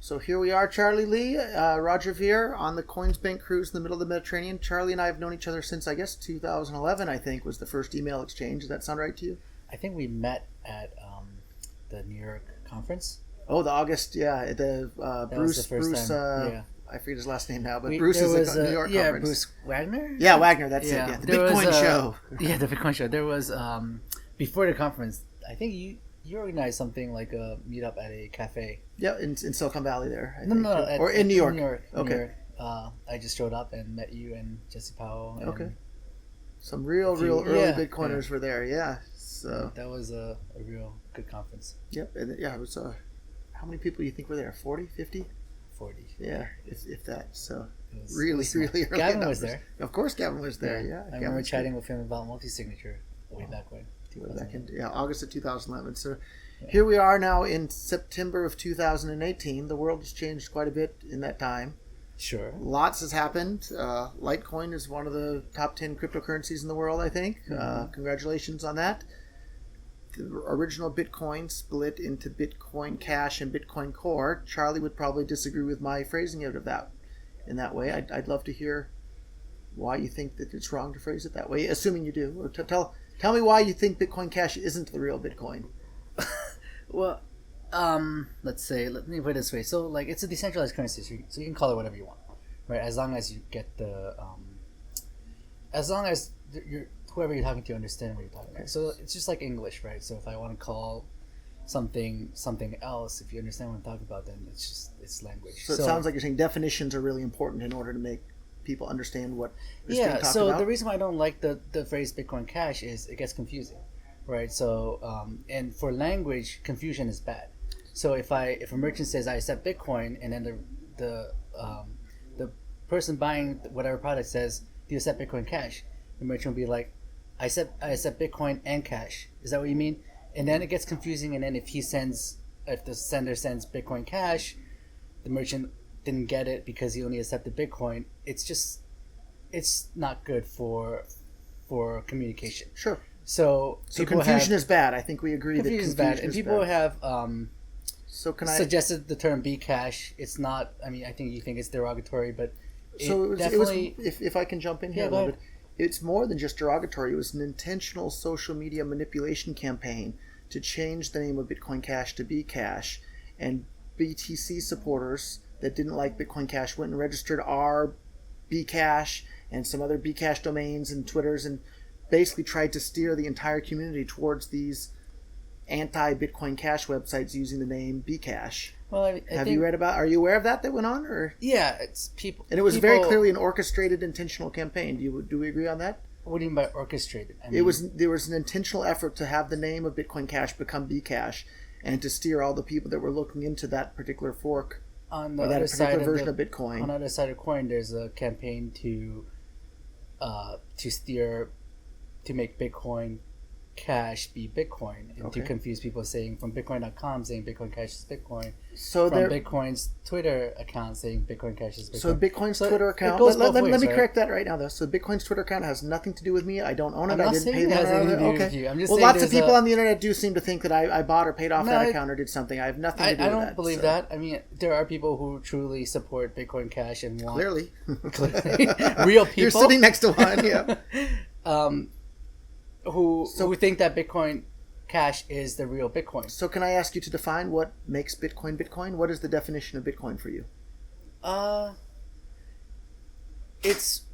So here we are, Charlie Lee, Roger Veer on the Coinsbank cruise in the middle of the Mediterranean. Charlie and I have known each other since, I guess, 2011, I think, was the first email exchange. Does that sound right to you? I think we met at the New York conference. Oh, the August, yeah. The Bruce, yeah. I forget his last name now, but Bruce is at the New York conference. Bruce Wagner? Yeah, Wagner, that's it. Yeah, the Bitcoin show. Yeah, the Bitcoin show. There was, before the conference, I think you organized something like a meetup at a cafe. Yeah, in Silicon Valley there. Or in New York. New York. Okay. New York. I just showed up and met you and Jesse Powell. And okay. Some real early Bitcoiners were there, yeah. So that was a real good conference. Yep, and it was. How many people do you think were there? 40, 50? 40. Yeah, if that. So really early. Gavin was there. Of course, Gavin was there. Yeah, I remember chatting with him about multi-signature way back when. Back in August of 2011. So here we are now in September of 2018. The world has changed quite a bit in that time. Sure. Lots has happened. Litecoin is one of the top 10 cryptocurrencies in the world, I think. Mm-hmm. Congratulations on that. The original Bitcoin split into Bitcoin Cash and Bitcoin Core. Charlie would probably disagree with my phrasing of that in that way. I'd love to hear why you think that it's wrong to phrase it that way, assuming you do. Or tell me why you think Bitcoin Cash isn't the real Bitcoin. Well, let me put it this way. So, like, it's a decentralized currency, so you can call it whatever you want, right? As long as you get as long as whoever you're talking to understand what you're talking about. So it's just like English, right? So if I want to call something else, if you understand what I'm talking about, then it's language. So it sounds like you're saying definitions are really important in order to make people understand what is being talked about. The reason why I don't like the phrase Bitcoin Cash is it gets confusing, right? So and for language, confusion is bad. So if a merchant says I accept Bitcoin, and then the person buying whatever product says, do you accept Bitcoin Cash? The merchant will be like, I accept Bitcoin and cash. Is that what you mean? And then it gets confusing. And then if the sender sends Bitcoin Cash, the merchant didn't get it because he only accepted Bitcoin. It's not good for communication. Sure. So confusion is bad. I think we agree that confusion is bad. And people have suggested the term Bcash. It's not. I mean, I think you think it's derogatory, but it was. If I can jump in here a little bit. It's more than just derogatory. It was an intentional social media manipulation campaign to change the name of Bitcoin Cash to Bcash, and BTC supporters that didn't like Bitcoin Cash went and registered our Bcash and some other Bcash domains and Twitters, and basically tried to steer the entire community towards these anti-Bitcoin Cash websites using the name Bcash. Well, Are you aware of that went on? Or yeah, it's people. And it was very clearly an orchestrated, intentional campaign. Do we agree on that? What do you mean by orchestrated? There was an intentional effort to have the name of Bitcoin Cash become Bcash, and to steer all the people that were looking into that particular fork on the or that other particular side version of Bitcoin. On the other side of the coin, there's a campaign to make Bitcoin Cash be Bitcoin, and to confuse people saying from Bitcoin.com saying Bitcoin Cash is Bitcoin, from Bitcoin's Twitter account saying Bitcoin Cash is Bitcoin. So Bitcoin's Twitter account. Let me correct that right now, though. So Bitcoin's Twitter account has nothing to do with me. I don't own it. I didn't pay that. Okay. I'm just saying lots of people on the internet do seem to think that I bought or paid off that account or did something. I have nothing to do with that. I don't believe that. I mean, there are people who truly support Bitcoin Cash and want clearly real people. You're sitting next to one. Yeah. Who think that Bitcoin Cash is the real Bitcoin. So can I ask you to define what makes Bitcoin Bitcoin? What is the definition of Bitcoin for you? It's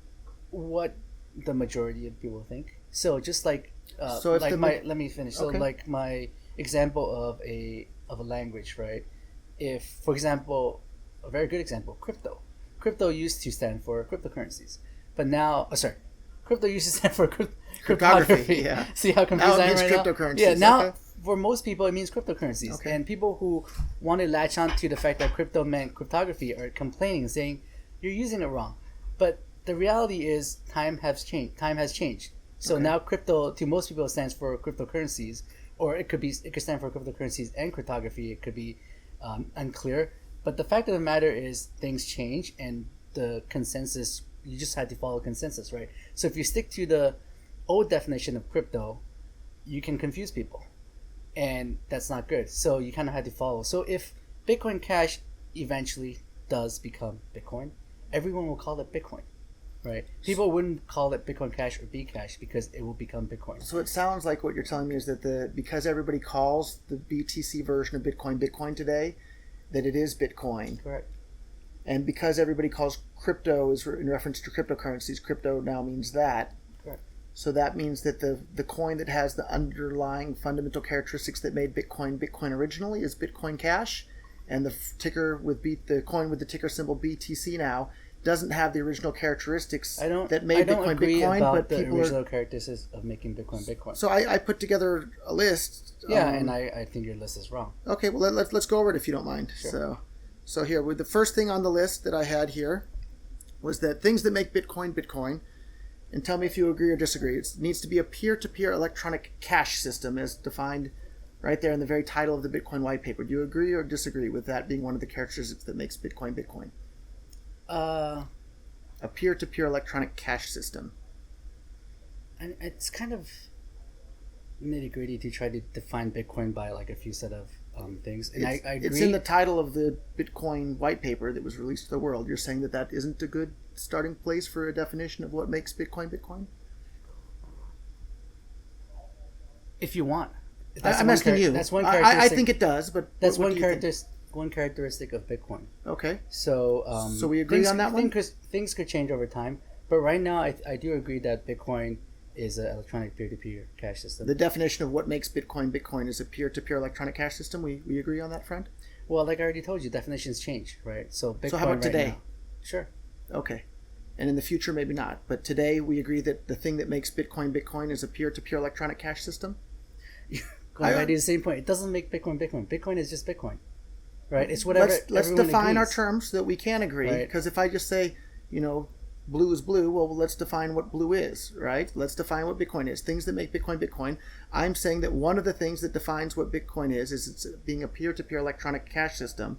what the majority of people think. So just like let me finish. So like my example of a language, right? If, for example, a very good example, crypto used to stand for cryptocurrencies, but now crypto used to stand for cryptography. Yeah. See how confused I am right cryptocurrencies. Yeah. Now, for most people, it means cryptocurrencies. Okay. And people who want to latch on to the fact that crypto meant cryptography are complaining, saying you're using it wrong. But the reality is, time has changed. So now crypto, to most people, stands for cryptocurrencies, or it could stand for cryptocurrencies and cryptography. It could be unclear. But the fact of the matter is, things change, and the consensus. You just had to follow consensus, right? So if you stick to the old definition of crypto, you can confuse people, and that's not good. So you kind of had to follow. So if Bitcoin Cash eventually does become Bitcoin, everyone will call it Bitcoin, right? People wouldn't call it Bitcoin Cash or Bcash because it will become Bitcoin. So it sounds like what you're telling me is that because everybody calls the BTC version of Bitcoin Bitcoin today, that it is Bitcoin. Correct. And because everybody calls crypto is in reference to cryptocurrencies, crypto now means that. Correct. So that means that the coin that has the underlying fundamental characteristics that made Bitcoin Bitcoin originally is Bitcoin Cash, and the coin with the ticker symbol BTC now doesn't have the original characteristics that made Bitcoin agree Bitcoin. About but the original characteristics of making Bitcoin Bitcoin. So I put together a list. Yeah, and I think your list is wrong. Okay, well let's go over it if you don't mind. Sure. So here, with the first thing on the list that I had here was that things that make Bitcoin Bitcoin, and tell me if you agree or disagree. It needs to be a peer-to-peer electronic cash system as defined right there in the very title of the Bitcoin white paper. Do you agree or disagree with that being one of the characteristics that makes Bitcoin Bitcoin? A peer-to-peer electronic cash system. And it's kind of nitty-gritty to try to define Bitcoin by like a few set of things. And I agree. It's in the title of the Bitcoin white paper that was released to the world. You're saying that isn't a good starting place for a definition of what makes Bitcoin Bitcoin? If you want. I'm asking you. That's one characteristic. I think it does, but that's one characteristic of Bitcoin. Okay. So so we agree on that one? Things could change over time, but right now I do agree that Bitcoin is an electronic peer-to-peer cash system. The definition of what makes Bitcoin Bitcoin is a peer-to-peer electronic cash system. We agree on that, friend? Well, like I already told you, definitions change, right? So Bitcoin. So how about today? Now, sure. Okay. And in the future, maybe not. But today, we agree that the thing that makes Bitcoin Bitcoin is a peer-to-peer electronic cash system? Going back to the same point, it doesn't make Bitcoin Bitcoin. Bitcoin is just Bitcoin, right? It's whatever. Let's define agrees. our terms so that we can agree. Because if I just say, blue is blue, well, let's define what blue is, right? Let's define what Bitcoin is. Things that make Bitcoin Bitcoin. I'm saying that one of the things that defines what Bitcoin is it's being a peer-to-peer electronic cash system,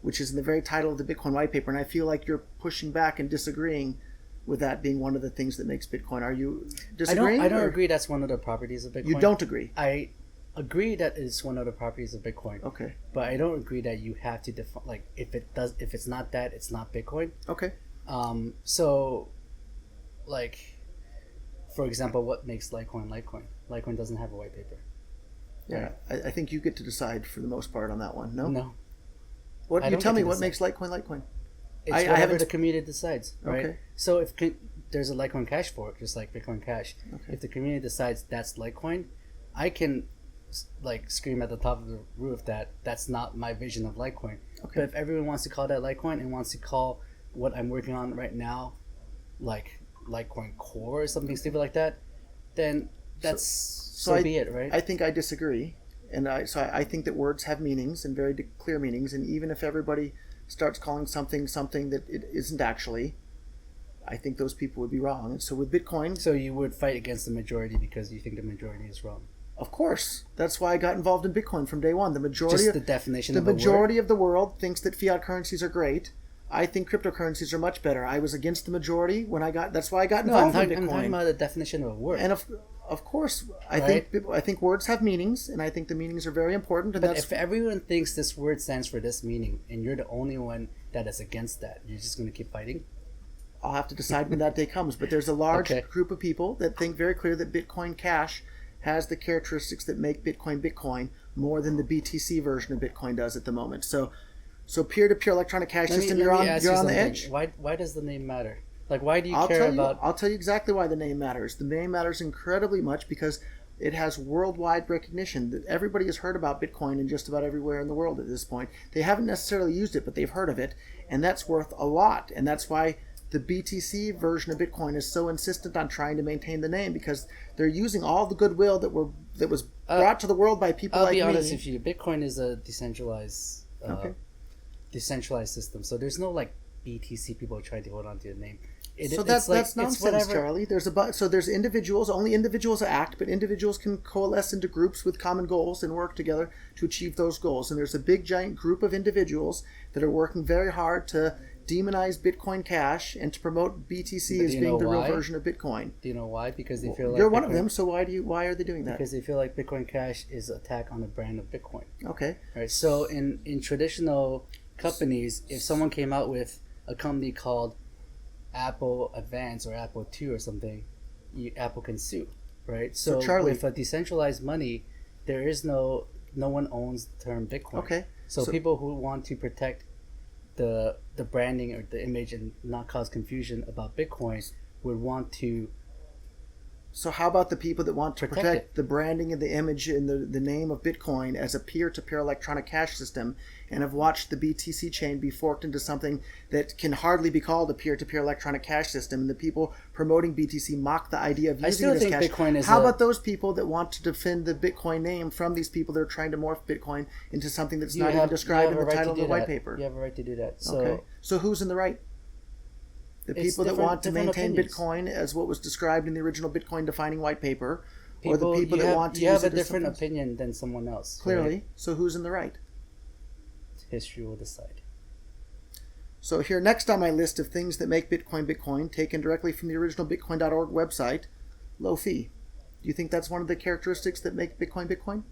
which is in the very title of the Bitcoin white paper. And I feel like you're pushing back and disagreeing with that being one of the things that makes Bitcoin. Are you disagreeing? I don't agree that's one of the properties of Bitcoin. You don't agree? I agree that it's one of the properties of Bitcoin. Okay. But I don't agree that you have to define, like, if it's not that, it's not Bitcoin. Okay. So, like, for example, what makes Litecoin Litecoin? Litecoin doesn't have a white paper. Yeah, I think you get to decide for the most part on that one. No. No. What you tell me? What makes Litecoin Litecoin? It's whatever the community decides, right? Okay. So if there's a Litecoin Cash fork, just like Bitcoin Cash, okay. If the community decides that's Litecoin, I can like scream at the top of the roof that that's not my vision of Litecoin. Okay. But if everyone wants to call that Litecoin and wants to call what I'm working on right now, like Litecoin Core or something stupid like that, then that's so be it, right? I think I disagree, and I think that words have meanings and very clear meanings, and even if everybody starts calling something that it isn't actually, I think those people would be wrong. And so with Bitcoin, so you would fight against the majority because you think the majority is wrong. Of course, that's why I got involved in Bitcoin from day one. The majority of the world thinks that fiat currencies are great. I think cryptocurrencies are much better. I was against the majority when I got. That's why I got involved in Bitcoin. I'm talking about the definition of a word. And of course, I think words have meanings, and I think the meanings are very important. And but if everyone thinks this word stands for this meaning, and you're the only one that is against that, you're just going to keep fighting? I'll have to decide when that day comes. But there's a large group of people that think very clear that Bitcoin Cash has the characteristics that make Bitcoin Bitcoin more than the BTC version of Bitcoin does at the moment. So peer-to-peer electronic cash system, you're on the edge. Why does the name matter? Like, why do you care about... I'll tell you exactly why the name matters. The name matters incredibly much because it has worldwide recognition. That everybody has heard about Bitcoin in just about everywhere in the world at this point. They haven't necessarily used it, but they've heard of it, and that's worth a lot. And that's why the BTC version of Bitcoin is so insistent on trying to maintain the name, because they're using all the goodwill that was brought to the world by people like me. I'll be honest with you. Bitcoin is a decentralized system, so there's no like BTC people trying to hold on to the name. That's nonsense, Charlie. There's individuals. Only individuals act, but individuals can coalesce into groups with common goals and work together to achieve those goals. And there's a big giant group of individuals that are working very hard to demonize Bitcoin Cash and to promote BTC as being the real version of Bitcoin. Do you know why? Because they feel like you're one of them. So why are they doing that? Because they feel like Bitcoin Cash is an attack on the brand of Bitcoin. Okay. Right. So in traditional companies, if someone came out with a company called Apple Advance or Apple 2 or something, Apple can sue, right? So So Charlie, with a decentralized money, there is no one owns the term Bitcoin. okay. So people who want to protect the branding or the image and not cause confusion about Bitcoin would want to. So how about the people that want to Protect protect the branding and the image and the name of Bitcoin as a peer-to-peer electronic cash system and have watched the BTC chain be forked into something that can hardly be called a peer-to-peer electronic cash system, and the people promoting BTC mock the idea of I using still it as think cash. Bitcoin is How about those people that want to defend the Bitcoin name from these people that are trying to morph Bitcoin into something that's not even described in the title of the white paper? You have a right to do that. So Okay. So who's in the right? The people that want to maintain opinions. Bitcoin as what was described in the original Bitcoin defining white paper, or the people people that want to you use have it a as different something- opinion than someone else. Clearly. Right? So who's in the right? History will decide. So here next on my list of things that make Bitcoin Bitcoin, taken directly from the original Bitcoin.org website, low fee. Do you think that's one of the characteristics that make Bitcoin Bitcoin?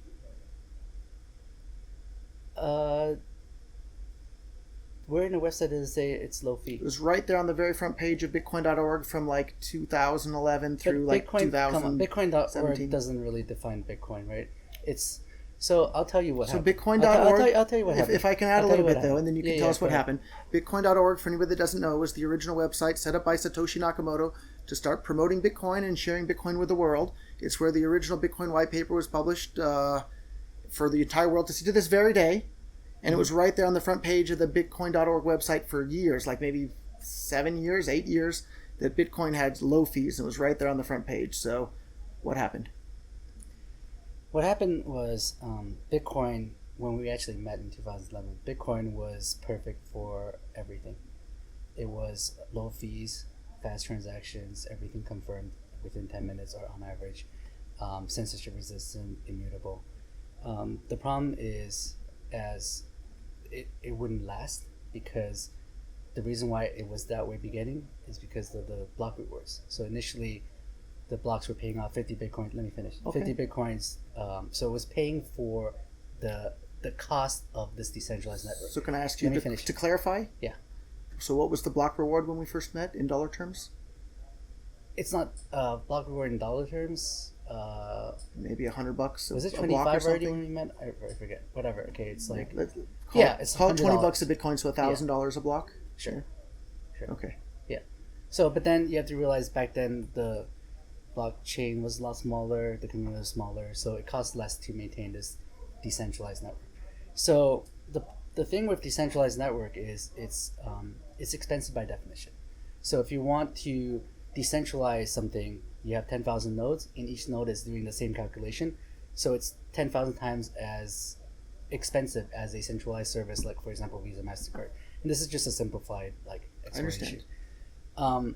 Where in the website does it say it's low fee? It was right there on the very front page of Bitcoin.org from like 2011 through like 2017. Bitcoin.org doesn't really define Bitcoin, right? It's so I'll tell you what So happened. Bitcoin.org, I'll tell you what happened. if I can add I'll a tell you little what bit though, happened. and then you can Yeah, tell yeah, us what go ahead. happened. Bitcoin.org, for anybody that doesn't know, was the original website set up by Satoshi Nakamoto to start promoting Bitcoin and sharing Bitcoin with the world. It's where the original Bitcoin white paper was published for the entire world to see to this very day. And it was right there on the front page of the Bitcoin.org website for years, like maybe 7 years, 8 years, that Bitcoin had low fees. And it was right there on the front page. So what happened? What happened was Bitcoin, when we actually met in 2011, Bitcoin was perfect for everything. It was low fees, fast transactions, everything confirmed within 10 minutes or on average, censorship resistant, immutable. The problem is it wouldn't last, because the reason why it was that way beginning is because of the block rewards. So initially, the blocks were paying off 50 Bitcoin. Let me finish. Okay. 50 Bitcoins. So it was paying for the cost of this decentralized network. So can I ask you Let me finish. to clarify? Yeah. So what was the block reward when we first met in dollar terms? It's not block reward in dollar terms. Maybe $100. Was it a block or 25 already when something? we met? I forget. Whatever. Okay, it's like Let's it's call it $20 $100. a Bitcoin, so $1,000 a block. Sure. Okay. So, but then you have to realize back then the blockchain was a lot smaller, the community was smaller, so it cost less to maintain this decentralized network. So the thing with decentralized network is it's expensive by definition. So if you want to decentralize something, you have 10,000 nodes, and each node is doing the same calculation. So it's 10,000 times as expensive as a centralized service, like for example Visa, MasterCard. And this is just a simplified like explanation. I understand.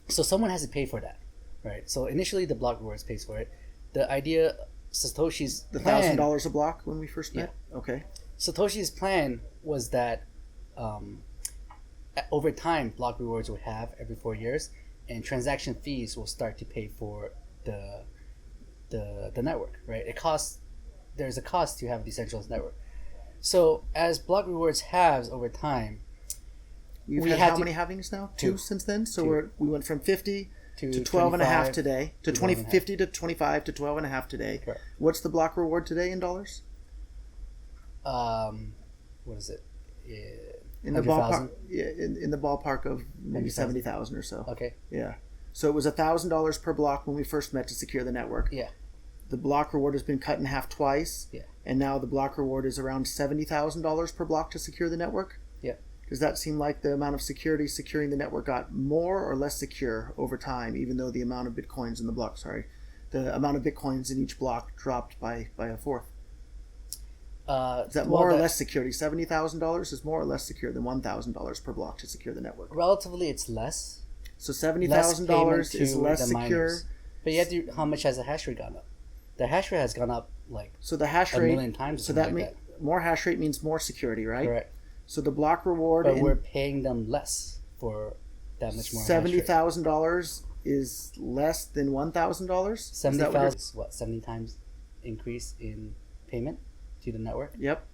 So someone has to pay for that, right? So initially the block rewards pays for it. The idea, Satoshi's The plan, $1,000 a block when we first met? Okay. Satoshi's plan was that over time block rewards would have every 4 years, and transaction fees will start to pay for the network, right? There's a cost to have a decentralized network. So as block rewards halves over time, We've we had had how to- many halvings now? Two. Two since then? So Two. we went from 50 to to 12 and a half 25 today, to to 20, 12 and a half. 50 to 25 to 12 and a half today. Correct. What's the block reward today in dollars? What is it? In the ballpark, 100,000? in the ballpark of maybe 100,000. 70,000 or so. Okay. Yeah. So it was $1,000 per block when we first met to secure the network. Yeah. The block reward has been cut in half twice. Yeah. And now the block reward is around $70,000 per block to secure the network. Yeah. Does that seem like the amount of security securing the network got more or less secure over time, even though the amount of bitcoins in the block, the amount of bitcoins in each block dropped by a fourth? Is that more or less security? $70,000 is more or less secure than $1,000 per block to secure the network. Relatively, it's less. So Less $70,000 payment is to less the secure. miners. But you have to, how much has the hash rate gone up? The hash rate has gone up like So the hash a rate, million times. so or that something means like more hash rate means more security, right? Correct. So the block reward But in we're paying them less for that much more. $70,000 is less than $1,000. 70,000 is what, 70 times increase in payment to the network? Yep.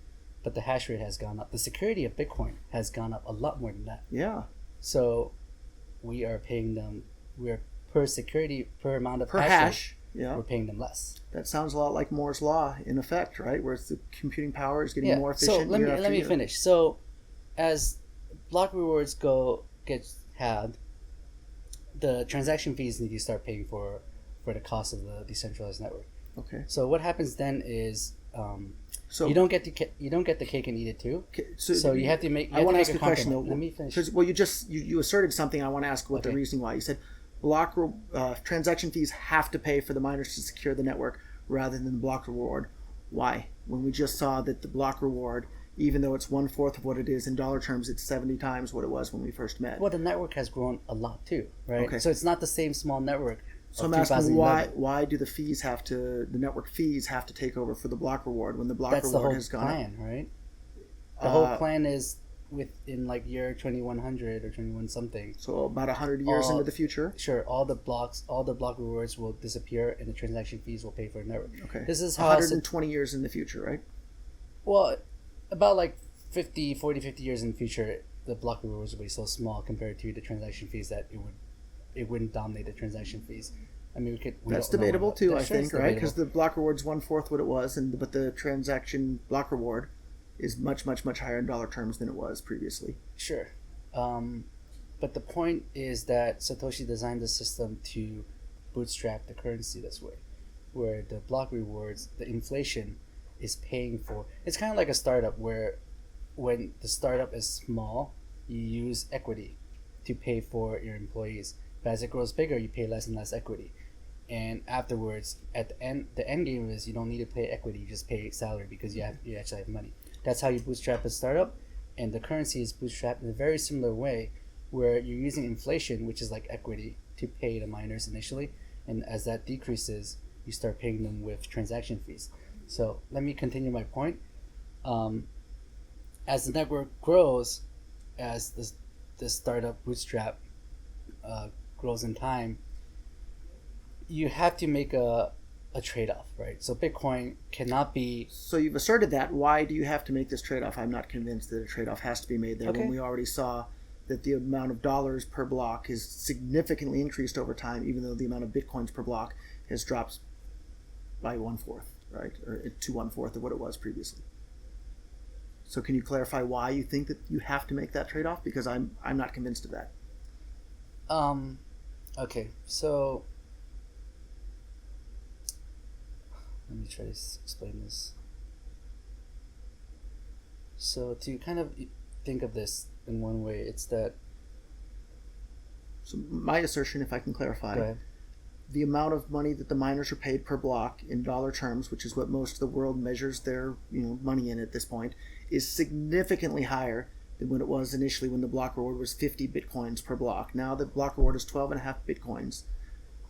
but the hash rate has gone up. The security of Bitcoin has gone up a lot more than that. Yeah. So we are paying them. We're per security per amount of Per hash. hash. Rate, Yeah. we're paying them less. That sounds a lot like Moore's law in effect, right? Where the computing power is getting Yeah. more efficient. So year let after me year. finish. So as block rewards get halved, the transaction fees need to start paying for the cost of the decentralized network. Okay. So what happens then is So you don't get the cake and eat it too. okay, So you have to make. You I have want to to make ask a question though. Let me finish. Because well, you asserted something. I want to ask what the Okay. reasoning why. You said transaction fees have to pay for the miners to secure the network rather than the block reward. Why? When we just saw that the block reward, even though it's 1/4 of what it is in dollar terms, it's 70 times what it was when we first met. Well, the network has grown a lot too, right? Okay. So it's not the same small network. So of I'm asking 2011. why do the network fees have to take over for the block reward when the block That's the reward whole has gone plan, up? right? The whole plan is within like year 2100 or 21 something. So about 100 years into the future. Sure, all the block rewards will disappear, and the transaction fees will pay for the network. Okay. This is how 120 years in the future, right? well, about like 50 years in the future, the block rewards will be so small compared to the transaction fees that it wouldn't dominate the transaction fees. I mean, That's debatable too, I think, right? Because the block reward's 1/4 what it was, but the transaction block reward is much higher in dollar terms than it was previously. Sure. But the point is that Satoshi designed the system to bootstrap the currency this way, where the block rewards, the inflation, is paying for. It's kind of like a startup where when the startup is small, you use equity to pay for your employees. But as it grows bigger, you pay less and less equity. And afterwards, at the end game is you don't need to pay equity; you just pay salary because you actually have money. That's how you bootstrap a startup, and the currency is bootstrapped in a very similar way, where you're using inflation, which is like equity, to pay the miners initially, and as that decreases, you start paying them with transaction fees. So let me continue my point. As the network grows, as the startup bootstrap grows in time, you have to make a trade-off, right? So Bitcoin cannot be. So you've asserted that. Why do you have to make this trade-off? I'm not convinced that a trade-off has to be made there when we already saw that the amount of dollars per block is significantly increased over time, even though the amount of Bitcoins per block has dropped by 1/4, right? Or to 1/4 of what it was previously. So can you clarify why you think that you have to make that trade-off? Because I'm not convinced of that. Okay, so let me try to explain this. So to kind of think of this in one way, it's that. So my assertion, if I can Go clarify, ahead. the amount of money that the miners are paid per block in dollar terms, which is what most of the world measures their money in at this point, is significantly higher than what it was initially when the block reward was 50 Bitcoins per block. Now the block reward is 12.5 Bitcoins,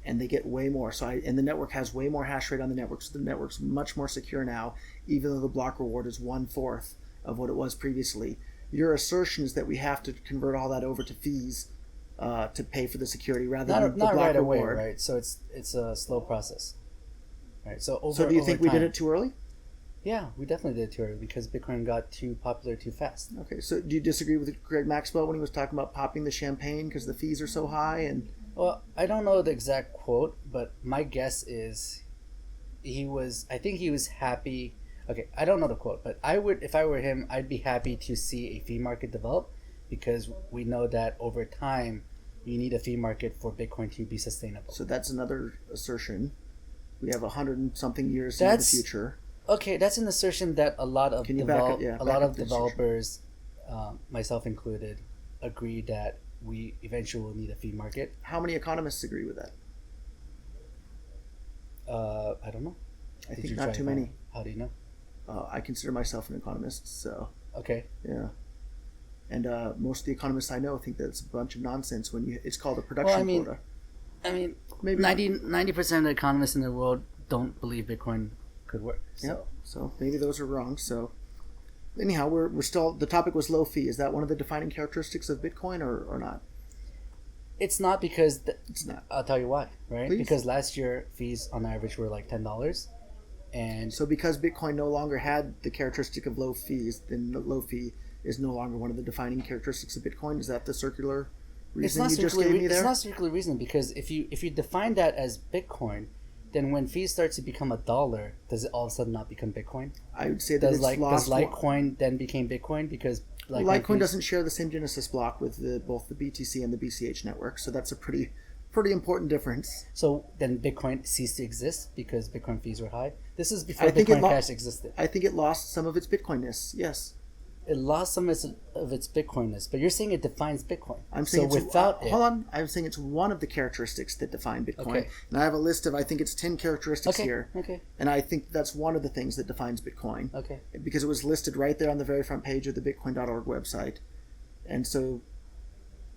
and they get way more. And the network has way more hash rate on the network, so the network's much more secure now, even though the block reward is 1/4 of what it was previously. Your assertion is that we have to convert all that over to fees to pay for the security rather than the Not block right away, reward. right? So it's a slow process, right? So Do you think we time, did it too early? Yeah, we definitely did it too early because Bitcoin got too popular too fast. Okay, so do you disagree with Greg Maxwell when he was talking about popping the champagne because the fees are so high? And Well, I don't know the exact quote, but my guess is I think he was happy. Okay, I don't know the quote, but if I were him, I'd be happy to see a fee market develop because we know that over time you need a fee market for Bitcoin to be sustainable. so that's another assertion. We have 100 and something years into the future. Okay, that's an assertion that a lot of Can you back up the assertion? developers, myself included, agree that we eventually will need a fee market. How many economists agree with that? I don't know. I Did think you not try too to many. find- How do you know? I consider myself an economist, so Okay. yeah. And most of the economists I know think that it's a bunch of nonsense when it's called a production Well, I mean, quota. I mean, Maybe 90% of the economists in the world don't believe Bitcoin could work. So. Yeah, so maybe those are wrong. So anyhow, we're still, the topic was low fee. Is that one of the defining characteristics of Bitcoin or not? It's not because It's not. I'll tell you why, right? Please. Because last year fees on average were like $10, And So because Bitcoin no longer had the characteristic of low fees, then the low fee is no longer one of the defining characteristics of Bitcoin. Is that the circular reasoning you just gave me there? It's not circular reasoning, because if you define that as Bitcoin, then when fees start to become $1, does it all of a sudden not become Bitcoin? I would say that Does it's lost. does Litecoin then became Bitcoin because Litecoin doesn't share the same genesis block with both the BTC and the BCH network, so that's a pretty important difference. So then Bitcoin ceased to exist because Bitcoin fees were high. This is before I think Bitcoin Cash existed. I think it lost some of its Bitcoinness. Yes. It lost some of its Bitcoinness, but you're saying it defines Bitcoin. I'm saying so without hold on. I'm saying it's one of the characteristics that define Bitcoin. Okay. And I have a list of, I think it's 10 characteristics here. Okay. And I think that's one of the things that defines Bitcoin. Okay. Because it was listed right there on the very front page of the Bitcoin.org website. And so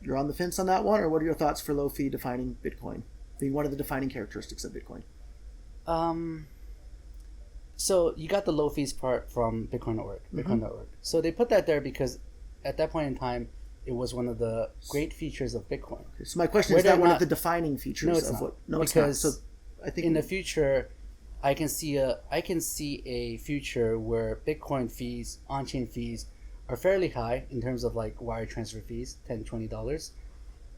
you're on the fence on that one, or what are your thoughts for low fee defining Bitcoin, being one of the defining characteristics of Bitcoin? So you got the low fees part from Bitcoin.org. Bitcoin.org. So they put that there because at that point in time, it was one of the great features of Bitcoin. Okay, so my question is that one of the defining features no, it's of not. what? No, it's because not. So I think in the future, I can see a future where Bitcoin fees, on-chain fees, are fairly high in terms of like wire transfer fees, $10, $20,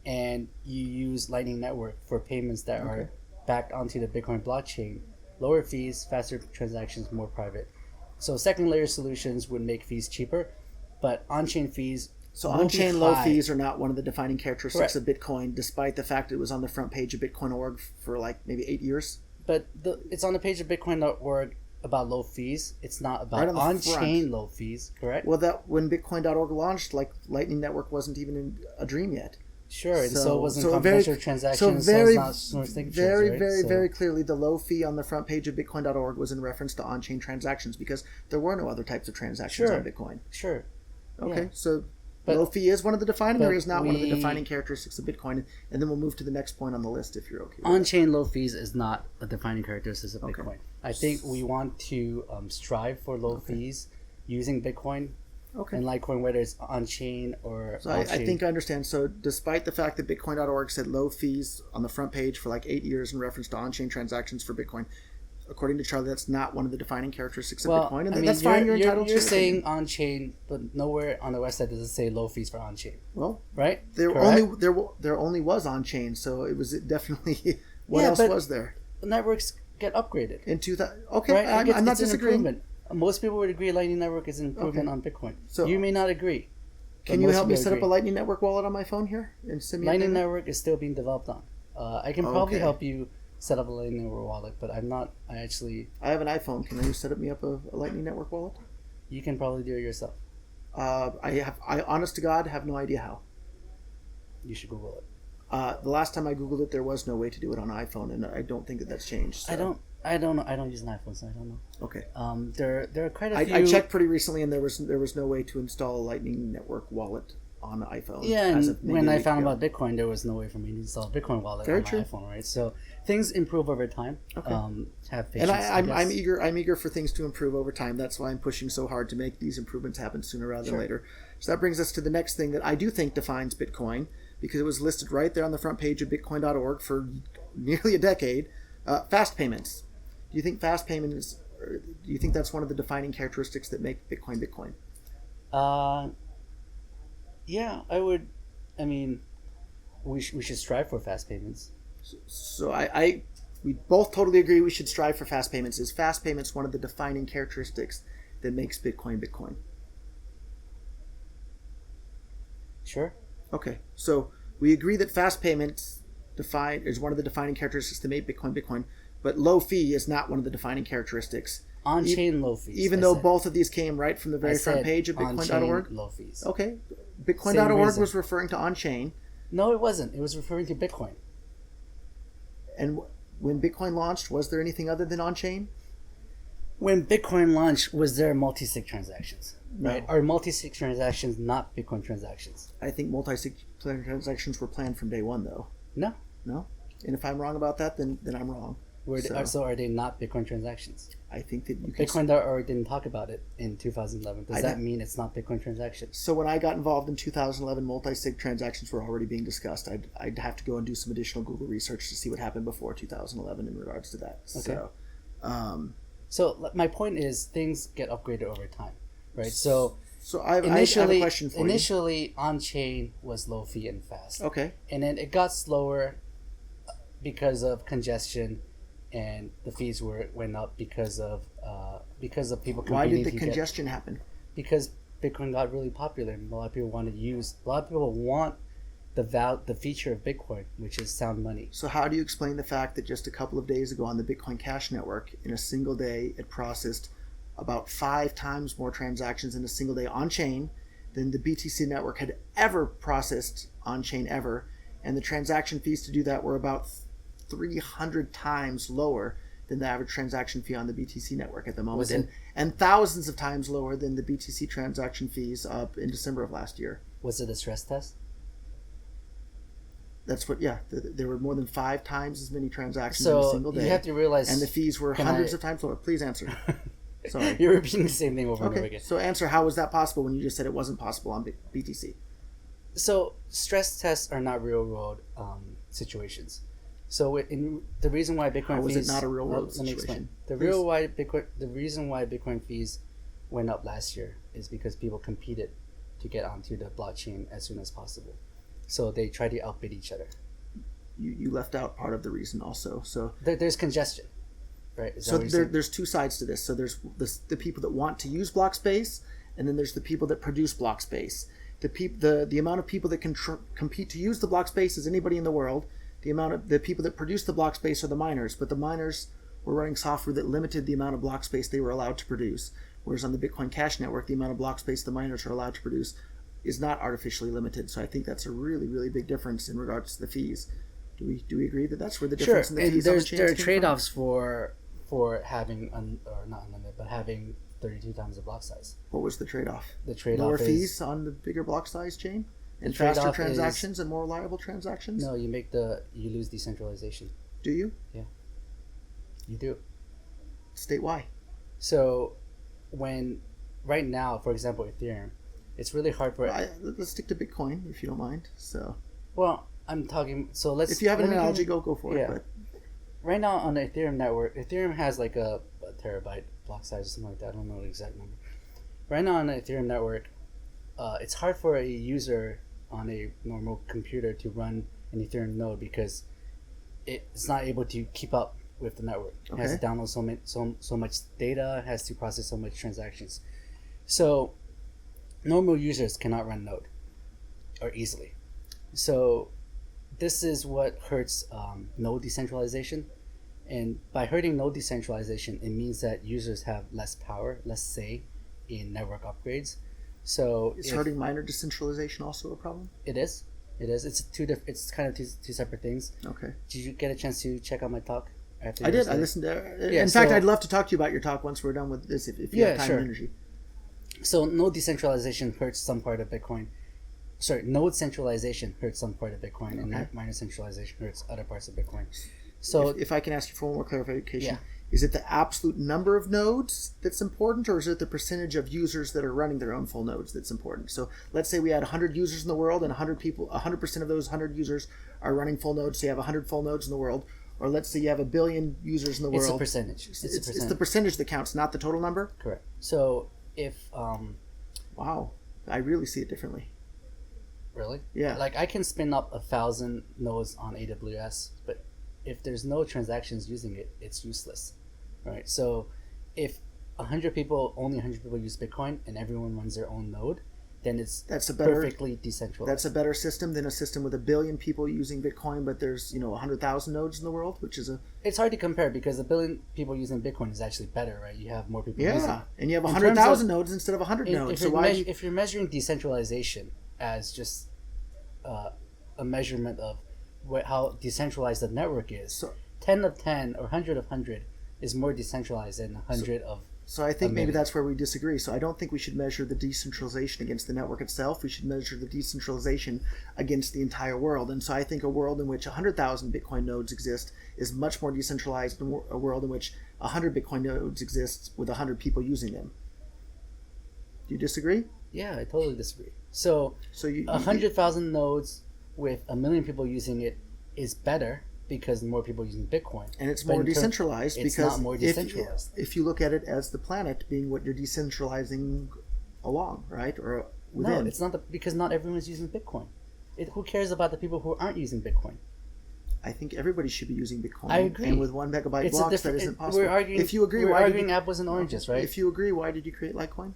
and you use Lightning Network for payments that are backed onto the Bitcoin blockchain. Lower fees, faster transactions, more private. So second layer solutions would make fees cheaper, but on-chain fees. So on-chain low fees are not one of the defining characteristics Correct. of Bitcoin, despite the fact it was on the front page of Bitcoin.org for like maybe 8 years. But it's on the page of Bitcoin.org about low fees. It's not about Right on the on-chain front. low fees, correct? Well, that when Bitcoin.org launched, like Lightning Network wasn't even in a dream yet. Sure, and so it wasn't so confidential very- transactions, so very- it's not smart signatures, Very, right? very, So- very clearly, the low fee on the front page of Bitcoin.org was in reference to on-chain transactions because there were no other types of transactions Sure. on Bitcoin. Sure. Okay, Yeah. so But- low fee is one of the defining, or but is not one of the we- defining characteristics of Bitcoin, and then we'll move to the next point on the list if you're okay. With that. On-chain low fees is not a defining characteristic of Okay. Bitcoin. I think we want to strive for low fees using Bitcoin Okay. and Litecoin, whether it's on-chain or So I off-chain. think I understand. So despite the fact that Bitcoin.org said low fees on the front page for like 8 years in reference to on-chain transactions for Bitcoin, according to Charlie, that's not one of the defining characteristics of Bitcoin, and I mean, that's fine. You're entitled to you're your saying opinion. on-chain, but nowhere on the website does it say low fees for on-chain, Well, right? there Correct? there only was on-chain, so it was definitely what Yeah, else but- was there Networks get upgraded, in 2000? Okay, right? I'm not it's an disagreeing. improvement. Most people would agree Lightning Network is an improvement on Bitcoin. So- You may not agree. but Can you most help me people set up agree. a Lightning Network wallet on my phone here and send me a Lightning payment? Network is still being developed on. I can probably Okay. help you set up a Lightning Network wallet, but I actually, I have an iPhone. Can you set up me up a Lightning Network wallet? you can probably do it yourself. I honest to God have no idea how. You should Google it. The last time I googled it, there was no way to do it on iPhone, and I don't think that that's changed. So. I don't know. I don't use an iPhone, so I don't know. Okay. There are quite a few. I checked pretty recently, and there was no way to install a Lightning Network wallet on iPhone. Yeah, as and of maybe when a I week found ago. about Bitcoin, there was no way for me to install a Bitcoin wallet Very on my true. iPhone, right? So things improve over time. Okay. Have patience. And I'm guess. eager for things to improve over time. That's why I'm pushing so hard to make these improvements happen sooner rather than Sure. later. So that brings us to the next thing that I do think defines Bitcoin, because it was listed right there on the front page of Bitcoin.org for nearly a decade. Fast payments. Do you think fast payments? Do you think that's one of the defining characteristics that make Bitcoin Bitcoin? Yeah, I would. I mean, we should strive for fast payments. So we both totally agree we should strive for fast payments. Is fast payments one of the defining characteristics that makes Bitcoin Bitcoin? Sure. Okay, so we agree that fast payments is one of the defining characteristics that make Bitcoin Bitcoin, but low fee is not one of the defining characteristics. On-chain low fees. Even I though said. both of these came right from the very I front said page of Bitcoin.org. on-chain low fees. Okay, Same Bitcoin.org reason. was referring to on-chain, No, it wasn't. It was referring to Bitcoin. and when Bitcoin launched, was there anything other than on-chain? When Bitcoin launched, was there multi-sig transactions? No. Right? Are multi-sig transactions not Bitcoin transactions? I think multi-sig transactions were planned from day one, though. No. No? And if I'm wrong about that, then I'm wrong. So are they not Bitcoin transactions? I think that you can... Bitcoin.org didn't talk about it in 2011. Does I that don't- mean it's not Bitcoin transactions? So when I got involved in 2011, multi-sig transactions were already being discussed. I'd have to go and do some additional Google research to see what happened before 2011 in regards to that. Okay. So, So my point is things get upgraded over time, right? So So I have a question for you. initially on chain was low fee and fast. Okay. And then it got slower because of congestion, and the fees went up because of people competing. Why did the congestion happen? Because Bitcoin got really popular, and a lot of people want the feature of Bitcoin, which is sound money. So how do you explain the fact that just a couple of days ago on the Bitcoin Cash network, in a single day, it processed about 5 times more transactions in a single day on chain than the BTC network had ever processed on chain ever, and the transaction fees to do that were about 300 times lower than the average transaction fee on the BTC network at the moment, and thousands of times lower than the BTC transaction fees up in December of last year. Was it a stress test? That's what, yeah. There were more than 5 times as many transactions in a So single day. you have to realize, and the fees were hundreds of times lower. Please answer. Sorry. You're repeating the same thing over and over Okay, again. so answer, how was that possible when you just said it wasn't possible on BTC? So stress tests are not real world situations. So the reason why Bitcoin How was fees, it not a real world let me explain. situation? The reason why Bitcoin fees went up last year is because people competed to get onto the blockchain as soon as possible. So they try to outbid each other. You left out part of the reason also. So There's congestion, right? So there's 2 sides to this. So there's the people that want to use block space, and then there's the people that produce block space. The amount of people that can compete to use the block space is anybody in the world. The people that produce the block space are the miners, but the miners were running software that limited the amount of block space they were allowed to produce. Whereas on the Bitcoin Cash network, the amount of block space the miners are allowed to produce is not artificially limited. So I think that's a really, really big difference in regards to the fees. Do we agree that that's where the difference in the fees on the chains there are came trade-offs for having or not unlimited, but having 32 times the block size. What was the trade-off? The trade-off Lower is fees on the bigger block size chain, and the faster trade-off transactions and more reliable transactions. no, you lose decentralization. Do you You do. state why? So right now, for example, Ethereum, it's really hard for Let's stick to Bitcoin if you don't mind. So well, I'm talking. So let's. if you have an analogy, go for it. Yeah. But Right now on the Ethereum network, Ethereum has like a terabyte block size or something like that. I don't know the exact number. Right now on the Ethereum network, it's hard for a user on a normal computer to run an Ethereum node because it's not able to keep up with the network. It has to download so much data, has to process so much transactions. So normal users cannot run node or easily. So this is what hurts node decentralization. And by hurting node decentralization, it means that users have less power, less say in network upgrades. So is hurting miner decentralization also a problem? It is. It's kind of two separate things. Okay. Did you get a chance to check out my talk? I did. I listened to. Yeah, in fact, I'd love to talk to you about your talk once we're done with this. If you have time and energy. So node decentralization hurts some part of Bitcoin. Sorry, node centralization hurts some part of Bitcoin, and miner centralization hurts other parts of Bitcoin. So if I can ask you for one more clarification, Yeah. is it the absolute number of nodes that's important, or is it the percentage of users that are running their own full nodes that's important? So let's say we had 100 users in the world, and 100% of those 100 users are running full nodes. So you have 100 full nodes in the world. Or let's say you have 1 billion users in the world. It's a percentage. It's the percentage that counts, not the total number? Correct. So if wow, I really see it differently. Really? Yeah. Like I can spin up 1,000 nodes on AWS, but if there's no transactions using it, it's useless, right? So if only 100 people use Bitcoin and everyone runs their own node, then that's perfectly decentralized. That's a better system than a system with 1 billion people using Bitcoin, but there's 100,000 nodes in the world, which is It's hard to compare because 1 billion people using Bitcoin is actually better, right? You have more people using it. And you have 100,000 nodes instead of 100 nodes. If you're measuring decentralization as just a measurement of how decentralized the network is, so 10 of 10 or 100 of 100 is more decentralized than 100 of. So I think maybe that's where we disagree. So I don't think we should measure the decentralization against the network itself. We should measure the decentralization against the entire world. And so I think a world in which 100,000 Bitcoin nodes exist is much more decentralized than a world in which 100 Bitcoin nodes exist with 100 people using them. Do you disagree? Yeah, I totally disagree. So 100,000 nodes with 1 million people using it is better because more people are using Bitcoin. And it's But more in term- decentralized it's because not more decentralized. if you look at it as the planet being what you're decentralizing along, right? Or within. No, it's not because not everyone's using Bitcoin. Who cares about the people who aren't using Bitcoin? I think everybody should be using Bitcoin. I agree. And with 1 megabyte It's a blocks, that different. isn't possible. We're arguing. If you agree, we're why arguing did you, apples and oranges, right? If you agree, why did you create Litecoin?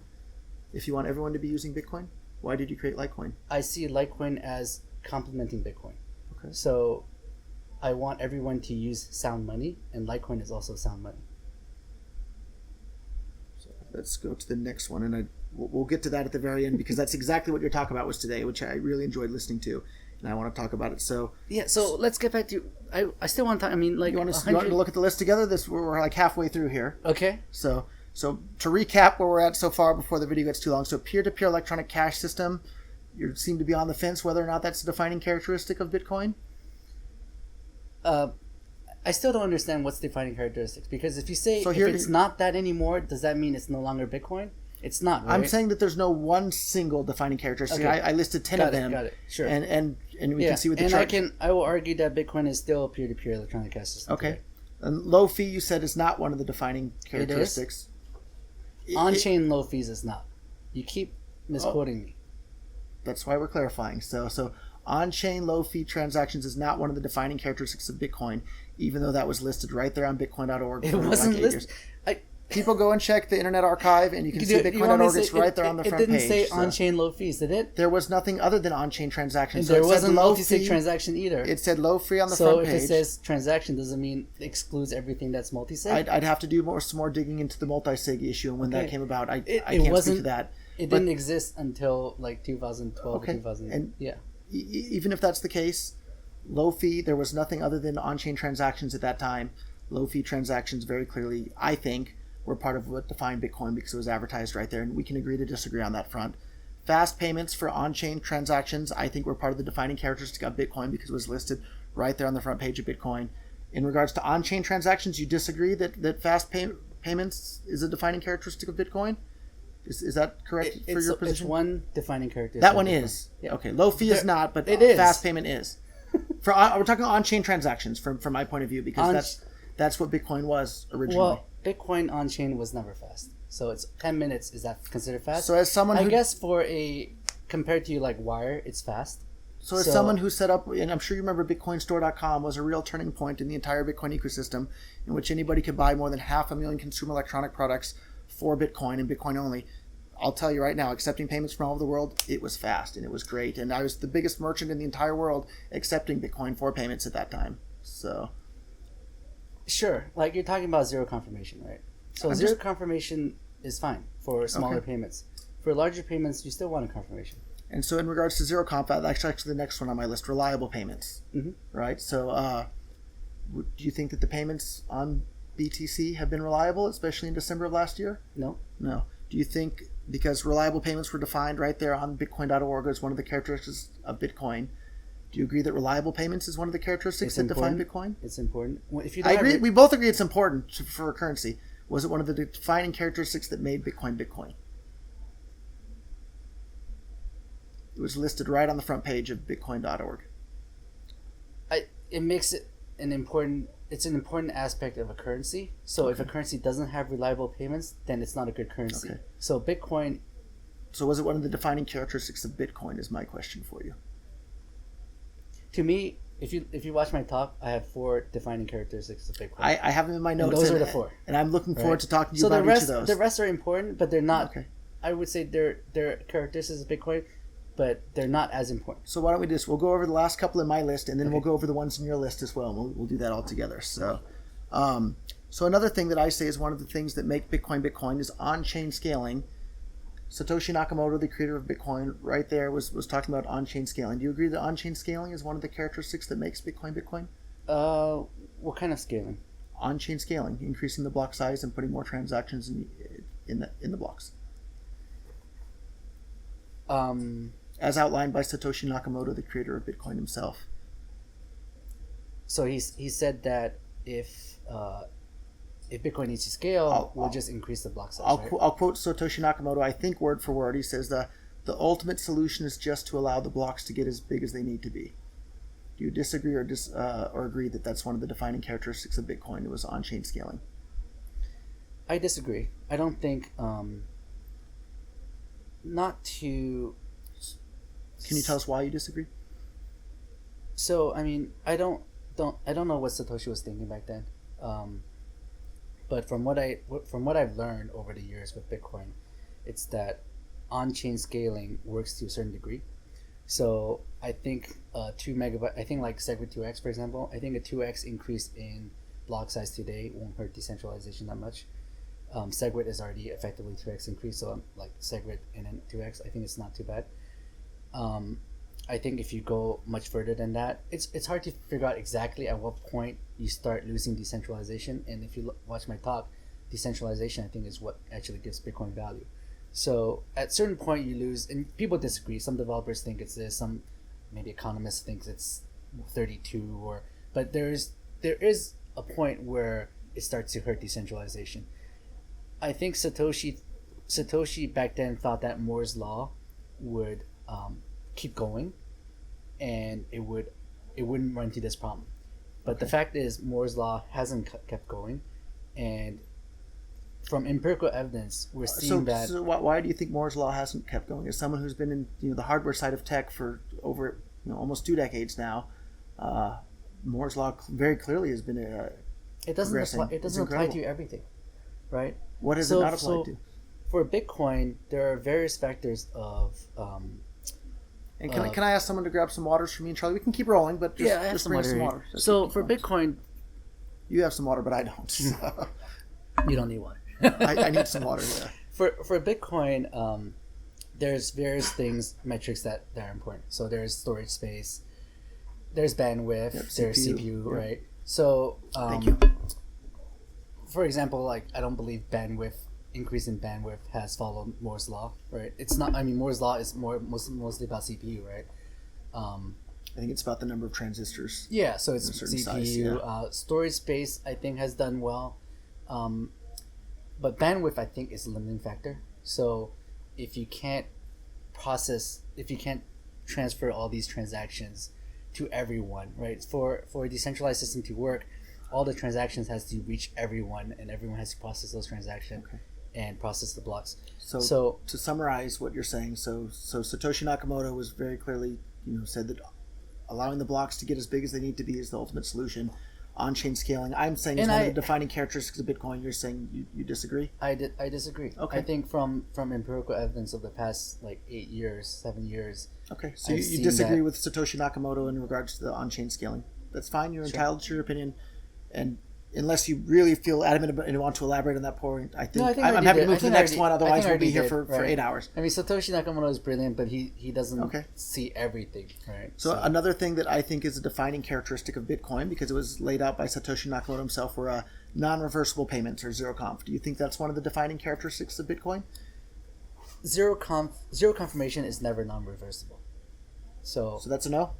If you want everyone to be using Bitcoin, why did you create Litecoin? I see Litecoin as complementing Bitcoin. Okay. So, I want everyone to use sound money, and Litecoin is also sound money. So let's go to the next one, and we'll get to that at the very end because that's exactly what your talk about was today, which I really enjoyed listening to, and I want to talk about it. So yeah, so let's get back to. I still want to talk. I mean, like you want to look at the list together? We're like halfway through here. Okay. So to recap where we're at so far before the video gets too long. So peer-to-peer electronic cash system, you seem to be on the fence whether or not that's a defining characteristic of Bitcoin. I still don't understand what's defining characteristics because if you say So if here- it's not that anymore, does that mean it's no longer Bitcoin? It's not, right? I'm saying that there's no one single defining characteristic. Okay. I listed 10 Got of it, them. got it. Sure. And we can see what the and chart. I will argue that Bitcoin is still a peer-to-peer electronic cash system. Okay. today. And low fee, you said, is not one of the defining characteristics. On-chain low fees is not. You keep misquoting me. That's why we're clarifying. So on-chain low fee transactions is not one of the defining characteristics of Bitcoin, even though that was listed right there on Bitcoin.org. It for wasn't like 8 listed. years. People go and check the Internet Archive, and you can see Bitcoin.org. It's right there on the front page. It didn't say so. on-chain low fees, did it? There was nothing other than on-chain And transactions. there it said wasn't low multi-sig fee. transaction either. It said low fee on the so front if page. it says transaction, doesn't mean it excludes everything that's multi-sig? I'd have to do some more digging into the multi-sig issue and when that came about. I It can't wasn't- speak to that. It But- didn't exist until like 2012 or 2000. And yeah. Even if that's the case, low fee, there was nothing other than on-chain transactions at that time. Low fee transactions very clearly, I think, were part of what defined Bitcoin because it was advertised right there, and we can agree to disagree on that front. Fast payments for on-chain transactions, I think, were part of the defining characteristic of Bitcoin because it was listed right there on the front page of Bitcoin. In regards to on-chain transactions, you disagree that fast payments is a defining characteristic of Bitcoin? Is that correct for your position? It's one defining characteristic. That one is. Yeah. Okay, low fee is not, but it is. fast payment is. We're talking on-chain transactions from my point of view because that's what Bitcoin was originally. Well, Bitcoin on-chain was never fast. So it's 10 minutes. Is that considered fast? So as someone I who guess compared to like Wire, it's fast. So as someone who set up, and I'm sure you remember BitcoinStore.com was a real turning point in the entire Bitcoin ecosystem in which anybody could buy more than 500,000 consumer electronic products for Bitcoin and Bitcoin only. I'll tell you right now, accepting payments from all over the world, it was fast and it was great. And I was the biggest merchant in the entire world accepting Bitcoin for payments at that time. So, sure, like you're talking about zero confirmation, right? So zero confirmation is fine for smaller payments. For larger payments, you still want a confirmation. And so in regards to zero conf, that's actually the next one on my list, reliable payments. Mm-hmm. Right? So do you think that the payments on BTC have been reliable, especially in December of last year? No. No. Do you think, because reliable payments were defined right there on bitcoin.org as one of the characteristics of Bitcoin, do you agree that reliable payments is one of the characteristics that define Bitcoin? It's important. If you I agree. We both agree it's important for a currency. Was it one of the defining characteristics that made Bitcoin Bitcoin? It was listed right on the front page of bitcoin.org. It makes it an important aspect of a currency. So if a currency doesn't have reliable payments, then it's not a good currency. Okay. So Bitcoin. So was it one of the defining characteristics of Bitcoin is my question for you. To me, if you watch my talk, I have 4 defining characteristics of Bitcoin. I have them in my notes. And those are the 4. And I'm looking forward to talking to you so about the rest, each of those. The rest are important, but they're not. Okay. I would say they're characteristics of Bitcoin, but they're not as important. So why don't we do this? We'll go over the last couple in my list, and then we'll go over the ones in your list as well, and we'll do that all together. So, so another thing that I say is one of the things that make Bitcoin Bitcoin is on-chain scaling. Satoshi Nakamoto, the creator of Bitcoin, right there was talking about on-chain scaling. Do you agree that on-chain scaling is one of the characteristics that makes Bitcoin Bitcoin? What kind of scaling? On-chain scaling, increasing the block size and putting more transactions in the blocks. As outlined by Satoshi Nakamoto, the creator of Bitcoin himself. So he said that if Bitcoin needs to scale, we'll just increase the block size. I'll quote Satoshi Nakamoto, I think word for word. He says the ultimate solution is just to allow the blocks to get as big as they need to be. Do you disagree or agree that that's one of the defining characteristics of Bitcoin? It was on-chain scaling. I disagree. I don't think not to. Can you tell us why you disagree? So I mean, I don't know what Satoshi was thinking back then, but from what I've learned over the years with Bitcoin, it's that on-chain scaling works to a certain degree. So I think 2 MB. I think like Segwit 2x, for example. I think a 2x increase in block size today won't hurt decentralization that much. Segwit is already effectively 2x increase, so like Segwit and then 2x, I think it's not too bad. I think if you go much further than that, it's hard to figure out exactly at what point you start losing decentralization. And if you watch my talk, decentralization I think is what actually gives Bitcoin value. So at a certain point you lose, and people disagree. Some developers think it's this, some maybe economists think it's 32, but there is a point where it starts to hurt decentralization. I think Satoshi back then thought that Moore's law would keep going, and it wouldn't run into this problem. But the fact is, Moore's law hasn't kept going, and from empirical evidence, we're seeing that. So why do you think Moore's law hasn't kept going? As someone who's been in the hardware side of tech for over almost 2 decades now, Moore's law very clearly has been it doesn't apply to everything, right? What does it not apply to? For Bitcoin, there are various factors of. And can I ask someone to grab some waters for me and Charlie? We can keep rolling, but just bring us some water. So for Bitcoin, you have some water, but I don't. So. You don't need water. I need some water. Yeah. For Bitcoin, there's various metrics that are important. So there's storage space, there's bandwidth, there's CPU, right? So thank you. For example, like I don't believe increase in bandwidth has followed Moore's law, right? It's not. I mean, Moore's law is mostly about CPU, right? I think it's about the number of transistors. Yeah, so it's CPU. Size, yeah. Storage space, I think, has done well, but bandwidth, I think, is a limiting factor. So if you can't transfer all these transactions to everyone, right? For a decentralized system to work, all the transactions has to reach everyone, and everyone has to process those transactions and process the blocks. So to summarize what you're saying, so Satoshi Nakamoto was very clearly, said that allowing the blocks to get as big as they need to be is the ultimate solution. On-chain scaling, I'm saying, is one of the defining characteristics of Bitcoin. You're saying you disagree? I disagree. Okay. I think from empirical evidence of the past 8 years, 7 years. Okay, so you disagree with Satoshi Nakamoto in regards to the on-chain scaling. That's fine. You're entitled to your opinion, and unless you really feel adamant and want to elaborate on that point, I'm happy to move to the next one. Otherwise, we'll be here for 8 hours. I mean, Satoshi Nakamoto is brilliant, but he doesn't see everything, right? So another thing that I think is a defining characteristic of Bitcoin, because it was laid out by Satoshi Nakamoto himself, were non-reversible payments, or zero conf. Do you think that's one of the defining characteristics of Bitcoin? Zero confirmation is never non-reversible. So that's a no?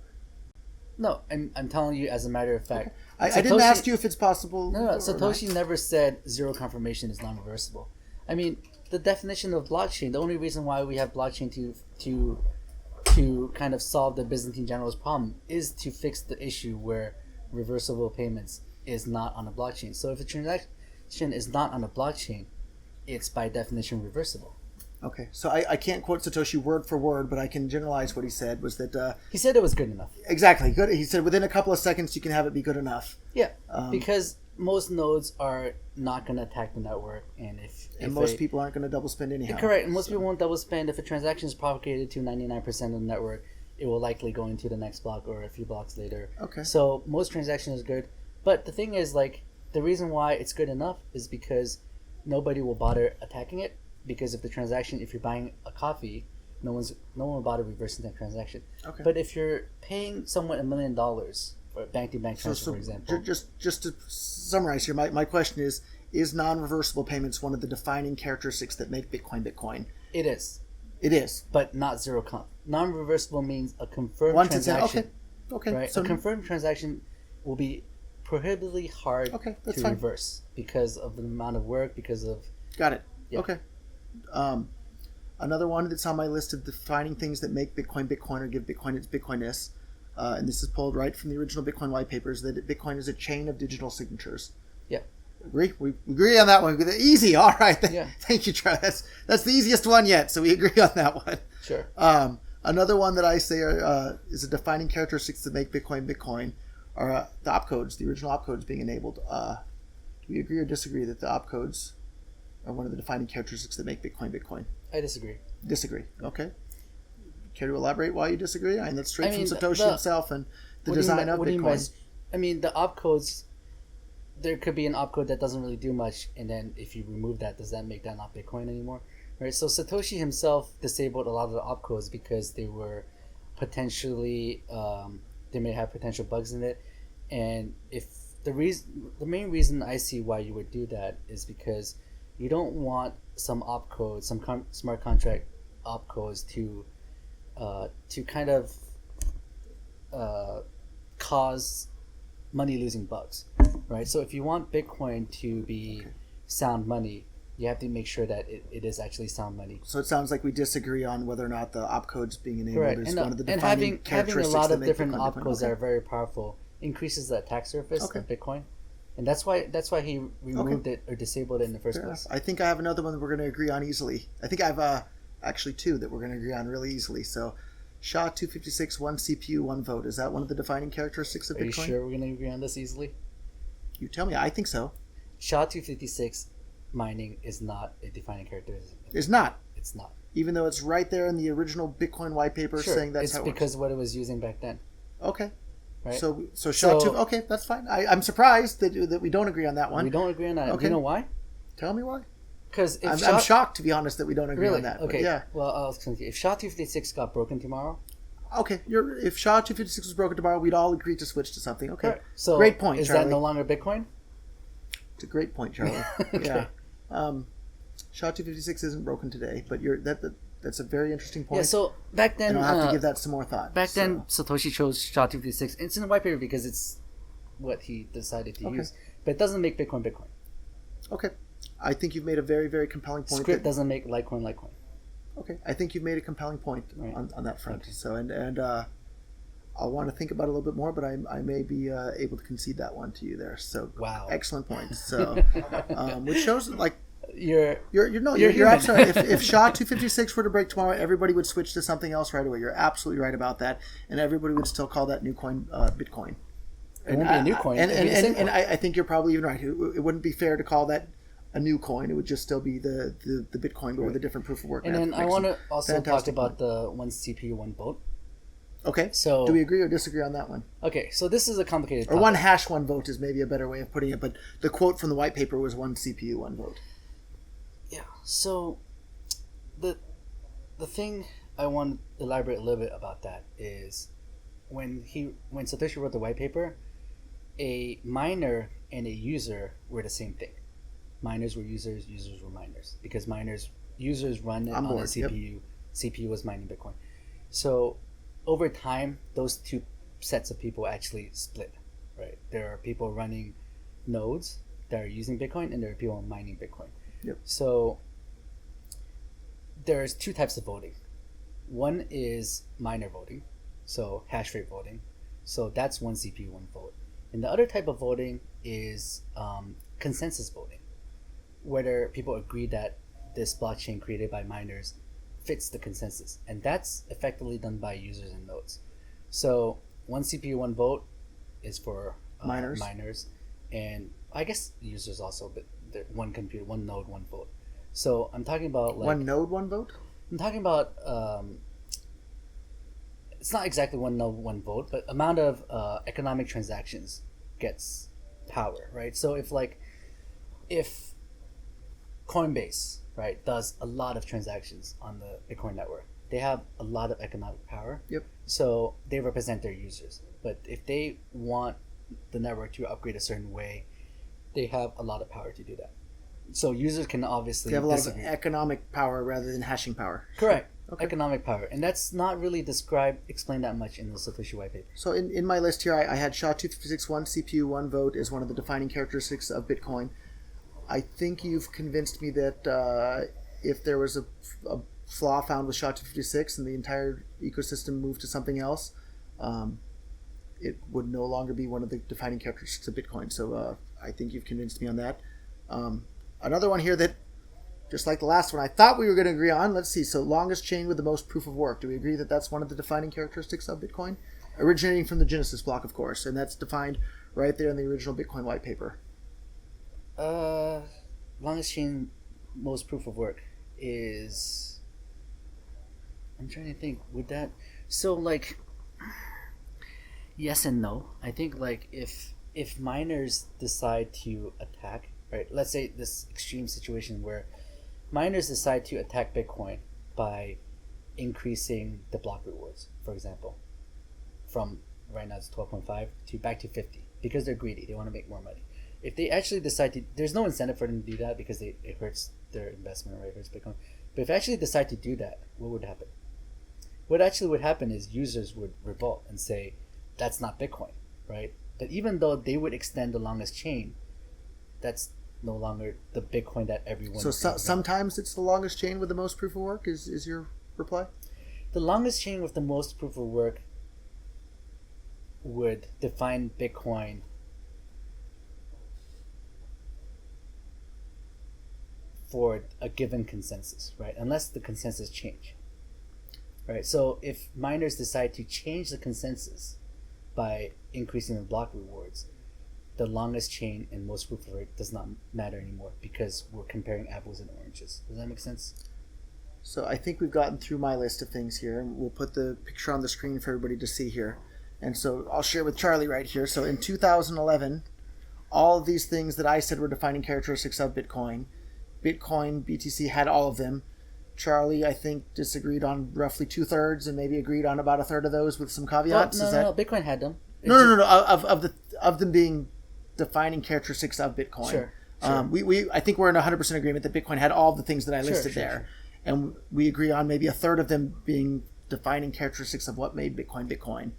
No, I'm telling you as a matter of fact. Okay. I didn't ask you if it's possible. No, Satoshi never said zero confirmation is non-reversible. I mean, the definition of blockchain, the only reason why we have blockchain to kind of solve the Byzantine generals problem is to fix the issue where reversible payments is not on a blockchain. So if a transaction is not on a blockchain, it's by definition reversible. Okay, so I can't quote Satoshi word for word, but I can generalize what he said was that... he said it was good enough. Exactly. Good. He said within a couple of seconds you can have it be good enough. Yeah, because most nodes are not going to attack the network. And most people aren't going to double spend anyhow. Correct, and most people won't double spend. If a transaction is propagated to 99% of the network, it will likely go into the next block or a few blocks later. Okay. So most transactions are good. But the thing is, the reason why it's good enough is because nobody will bother attacking it. Because if you're buying a coffee, no one will bother reversing that transaction. Okay. But if you're paying someone $1 million for a bank-to-bank transfer, for example. Just to summarize here, my question is non-reversible payments one of the defining characteristics that make Bitcoin Bitcoin? It is. It is. But not zero conf. Non-reversible means a confirmed transaction. Okay. Right? So a confirmed transaction will be prohibitively hard to reverse because of the amount of work, because of... Got it. Yeah. Okay. Another one that's on my list of defining things that make Bitcoin Bitcoin or give Bitcoin its Bitcoinness. and this is pulled right from the original Bitcoin white papers, that Bitcoin is a chain of digital signatures. Yeah. Agree? We agree on that one. Easy. All right. Yeah. Thank you, Charlie. That's the easiest one yet, so we agree on that one. Sure. Another one that I say is a defining characteristics that make Bitcoin Bitcoin are the opcodes, the original opcodes being enabled. Do we agree or disagree that the opcodes are one of the defining characteristics that make Bitcoin Bitcoin? I disagree. Disagree. Okay. Care to elaborate why you disagree? I mean, that's straight from Satoshi himself and the design of Bitcoin. The opcodes, there could be an opcode that doesn't really do much, and then if you remove that, does that make that not Bitcoin anymore? Right. So Satoshi himself disabled a lot of the opcodes because they were potentially they may have potential bugs in it, and if the main reason I see why you would do that is because you don't want some opcodes, smart contract opcodes to kind of cause money losing bugs, right? So if you want Bitcoin to be sound money, you have to make sure that it is actually sound money. So it sounds like we disagree on whether or not the opcodes being enabled Correct. is And, one of the and defining having a characteristics lot that of make different Bitcoin opcodes Bitcoin. that are very powerful increases the attack surface of Bitcoin, and that's why he removed it or disabled it in the first place. I think I have another one that we're going to agree on easily. I think I have actually two that we're going to agree on really easily. So SHA-256, one CPU, one vote. Is that one of the defining characteristics of Bitcoin? Are you sure we're going to agree on this easily? You tell me. I think so. SHA-256 mining is not a defining characteristic. It's not. It's not. Even though it's right there in the original Bitcoin white paper saying that's how it works. It's because what it was using back then. Okay. Right? So SHA-2... Okay, that's fine. I'm surprised that we don't agree on that one. We don't agree on that. Okay. You know why? Tell me why. Because I'm shocked, to be honest, that we don't agree on that. Okay. Yeah. Well, if SHA-256 got broken tomorrow... Okay, if SHA-256 was broken tomorrow, we'd all agree to switch to something. Okay. Correct. So great point, is Charlie. that no longer Bitcoin? It's a great point, Charlie. Okay. Yeah. SHA-256 isn't broken today, but that's a very interesting point. Yeah, so back then... And I'll have to give that some more thought. Back then, Satoshi chose SHA-256. It's in the white paper because it's what he decided to use. But it doesn't make Bitcoin Bitcoin. Okay. I think you've made a very, very compelling point. Script doesn't make Litecoin Litecoin. Okay. I think you've made a compelling point on that front. Okay. So, and I'll want to think about it a little bit more, but I may be able to concede that one to you there. So, wow. Excellent point. So, which shows, like, You're absolutely right. If SHA-256 were to break tomorrow, everybody would switch to something else right away. You're absolutely right about that, and everybody would still call that new coin Bitcoin. It wouldn't be a new coin. And I think you're probably even right. It wouldn't be fair to call that a new coin. It would just still be the Bitcoin, but with a different proof of work. And then I want to also talk about the one CPU, one vote. Okay. So do we agree or disagree on that one? Okay. So this is a complicated topic. Or one hash, one vote is maybe a better way of putting it. But the quote from the white paper was one CPU, one vote. Yeah. So the thing I want to elaborate a little bit about that is when Satoshi wrote the white paper, a miner and a user were the same thing. Miners were users, users were miners, because users run it on the CPU. Yep. CPU was mining Bitcoin. So over time, those two sets of people actually split. Right? There are people running nodes that are using Bitcoin, and there are people mining Bitcoin. Yep. So there's two types of voting. One is miner voting, so hash rate voting. So that's one CPU, one vote. And the other type of voting is consensus voting, whether people agree that this blockchain created by miners fits the consensus. And that's effectively done by users and nodes. So one CPU, one vote is for miners. And I guess users also, but one computer, one node, one vote. So I'm talking about like one node, one vote. I'm talking about it's not exactly one node, one vote, but amount of economic transactions gets power, right? So if Coinbase, right, does a lot of transactions on the Bitcoin network, they have a lot of economic power. Yep. So they represent their users. But if they want the network to upgrade a certain way, they have a lot of power to do that. So users can obviously they have a lot of economic power rather than hashing power. Correct. Okay. Economic power. And that's not really explained that much in the Satoshi white paper. So in my list here, I had SHA-256, one CPU, one vote as one of the defining characteristics of Bitcoin. I think you've convinced me that if there was a flaw found with SHA-256 and the entire ecosystem moved to something else, it would no longer be one of the defining characteristics of Bitcoin. So I think you've convinced me on that. Another one here that, just like the last one, I thought we were going to agree on. Let's see. So longest chain with the most proof of work. Do we agree that that's one of the defining characteristics of Bitcoin? Originating from the Genesis block, of course. And that's defined right there in the original Bitcoin white paper. Longest chain, most proof of work is... I'm trying to think. Would that... So, like... Yes and no. I think, like, if miners decide to attack... Right, let's say this extreme situation where miners decide to attack Bitcoin by increasing the block rewards, for example, from right now it's 12.5 to back to 50 because they're greedy. They want to make more money. If they actually decide to, there's no incentive for them to do that because it hurts their investment, right? It hurts Bitcoin. But if they actually decide to do that, what would happen? What actually would happen is users would revolt and say, that's not Bitcoin, right? But even though they would extend the longest chain, that's no longer the Bitcoin that everyone. So sometimes it's the longest chain with the most proof of work. Is your reply? The longest chain with the most proof of work would define Bitcoin for a given consensus, right? Unless the consensus change, right? So if miners decide to change the consensus by increasing the block rewards, the longest chain and most proof of work does not matter anymore because we're comparing apples and oranges. Does that make sense? So I think we've gotten through my list of things here, and we'll put the picture on the screen for everybody to see here. And so I'll share with Charlie right here. So in 2011, all of these things that I said were defining characteristics of Bitcoin, BTC had all of them. Charlie, I think, disagreed on roughly 2/3 and maybe agreed on about 1/3 of those with some caveats. No, Bitcoin had them. No. Of them being defining characteristics of Bitcoin. Sure. I think we're in 100% agreement that Bitcoin had all the things that I listed there. And we agree on maybe 1/3 of them being defining characteristics of what made Bitcoin Bitcoin.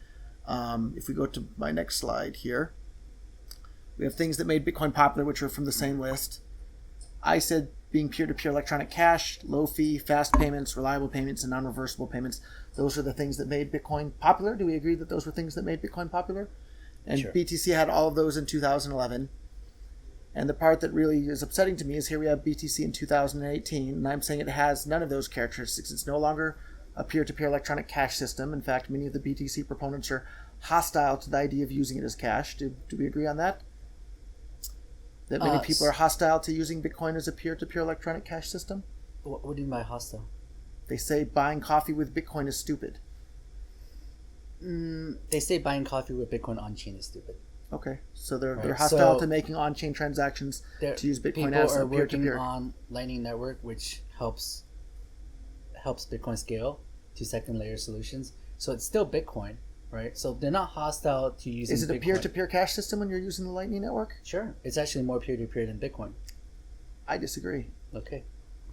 If we go to my next slide here, we have things that made Bitcoin popular, which are from the same list. I said being peer-to-peer electronic cash, low fee, fast payments, reliable payments, and non-reversible payments. Those are the things that made Bitcoin popular. Do we agree that those were things that made Bitcoin popular? And sure. BTC had all of those in 2011. And the part that really is upsetting to me is here we have BTC in 2018, and I'm saying it has none of those characteristics. It's no longer a peer-to-peer electronic cash system. In fact, many of the BTC proponents are hostile to the idea of using it as cash. Do we agree on that? That many people are hostile to using Bitcoin as a peer-to-peer electronic cash system? What do you mean by hostile? They say buying coffee with Bitcoin is stupid. They say buying coffee with Bitcoin on-chain is stupid. Okay, so they're hostile to making on-chain transactions to use Bitcoin as a peer-to-peer. People are working on Lightning Network, which helps Bitcoin scale to second-layer solutions. So it's still Bitcoin, right? So they're not hostile to using Bitcoin. Is it a peer-to-peer cash system when you're using the Lightning Network? Sure. It's actually more peer-to-peer than Bitcoin. I disagree. Okay.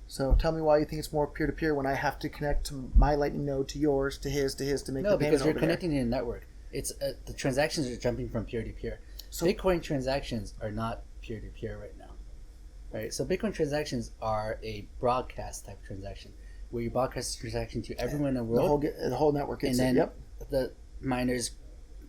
So tell me why you think it's more peer-to-peer when I have to connect to my Lightning node to yours, to his, to make the payment. No, because you're connecting to a network. It's the transactions are jumping from peer-to-peer. So Bitcoin transactions are not peer-to-peer right now, right? So Bitcoin transactions are a broadcast type transaction where you broadcast the transaction to everyone in the world. The whole network is and then the miners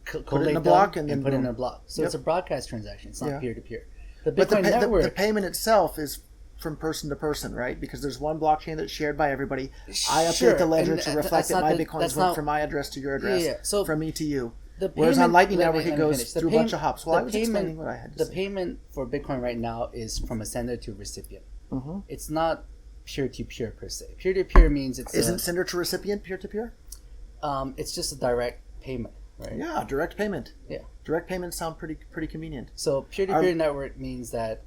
put it in a block and put it in a block. So it's a broadcast transaction. It's not peer-to-peer. The But Bitcoin network, the payment itself is from person to person, right? Because there's one blockchain that's shared by everybody. I update the ledger to reflect that my Bitcoins went from my address to your address, so from me to you. Whereas on Lightning Network, it goes through a bunch of hops. Well, I was explaining what I had to say. The payment for Bitcoin right now is from a sender to recipient. Mm-hmm. It's not peer-to-peer per se. Peer-to-peer means it's... Isn't sender to recipient peer-to-peer? It's just a direct payment, right? Yeah, direct payment. Yeah. Direct payments sound pretty convenient. So peer-to-peer network means that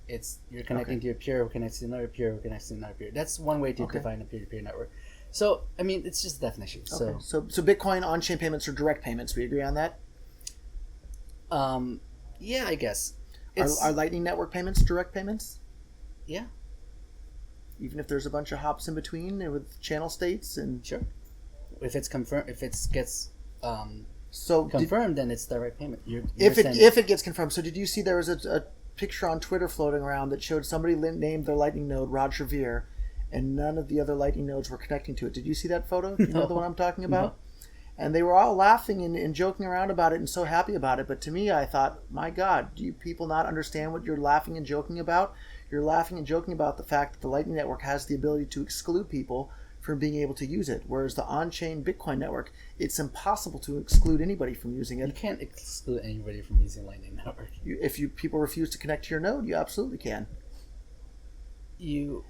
you're connecting to a peer who connects to another peer who connects to another peer. That's one way to define a peer-to-peer network. So, I mean, it's just a definition. Okay. So Bitcoin on-chain payments are direct payments. We agree on that? Yeah, I guess. Are Lightning Network payments direct payments? Yeah. Even if there's a bunch of hops in between with channel states and... Sure. If it's confirmed, if it gets confirmed, then it's direct payment. If it gets confirmed. So did you see there was a picture on Twitter floating around that showed somebody named their Lightning node Roger Ver, and none of the other Lightning nodes were connecting to it? Did you see that photo? You know the one I'm talking about? And they were all laughing and joking around about it and so happy about it. But to me, I thought, my God, do you people not understand what you're laughing and joking about? You're laughing and joking about the fact that the Lightning Network has the ability to exclude people from being able to use it. Whereas the on-chain Bitcoin network, it's impossible to exclude anybody from using it. You can't exclude anybody from using Lightning Network. If people refuse to connect to your node, you absolutely can. You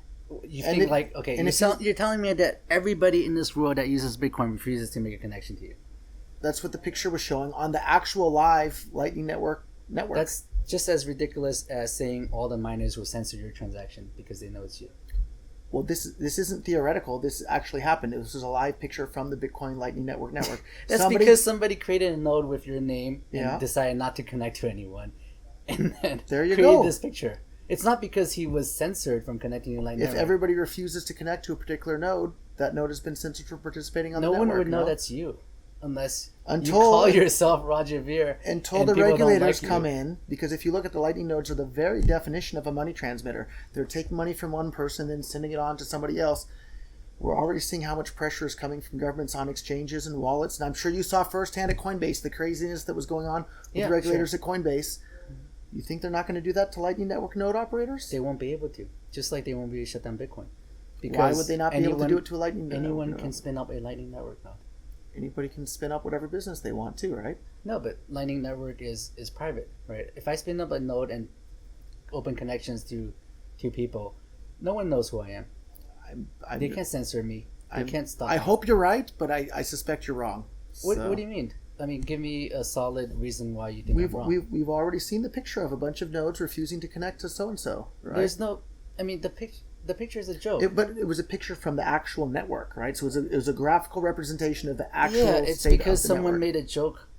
think like, okay, you're telling me that everybody in this world that uses Bitcoin refuses to make a connection to you. That's what the picture was showing on the actual live Lightning Network. That's just as ridiculous as saying all the miners will censor your transaction because they know it's you. Well, this isn't theoretical. This actually happened. This is a live picture from the Bitcoin Lightning Network. That's because somebody created a node with your name and decided not to connect to anyone, and then created this picture. It's not because he was censored from connecting to Lightning Network. If everybody refuses to connect to a particular node, that node has been censored from participating on the network. No one would know that's you. Unless you call yourself Roger Ver. Until the regulators come in, because if you look at the Lightning nodes are the very definition of a money transmitter. They're taking money from one person and sending it on to somebody else. We're already seeing how much pressure is coming from governments on exchanges and wallets. And I'm sure you saw firsthand at Coinbase the craziness that was going on with regulators at Coinbase. You think they're not going to do that to Lightning Network node operators? They won't be able to. Just like they won't be able to shut down Bitcoin. Because why would they not be able to do it to a Lightning node? Anyone can spin up a Lightning Network node. Anybody can spin up whatever business they want to, right? No, but Lightning Network is private, right? If I spin up a node and open connections to people, no one knows who I am. They can't censor me. They can't stop me. I hope you're right, but I suspect you're wrong. What do you mean? I mean, give me a solid reason why you think I'm wrong. We've already seen the picture of a bunch of nodes refusing to connect to so-and-so, right? There's no... I mean, the picture is a joke. But it was a picture from the actual network, right? So it was a graphical representation of the actual state of the network. Yeah, it's because someone made a joke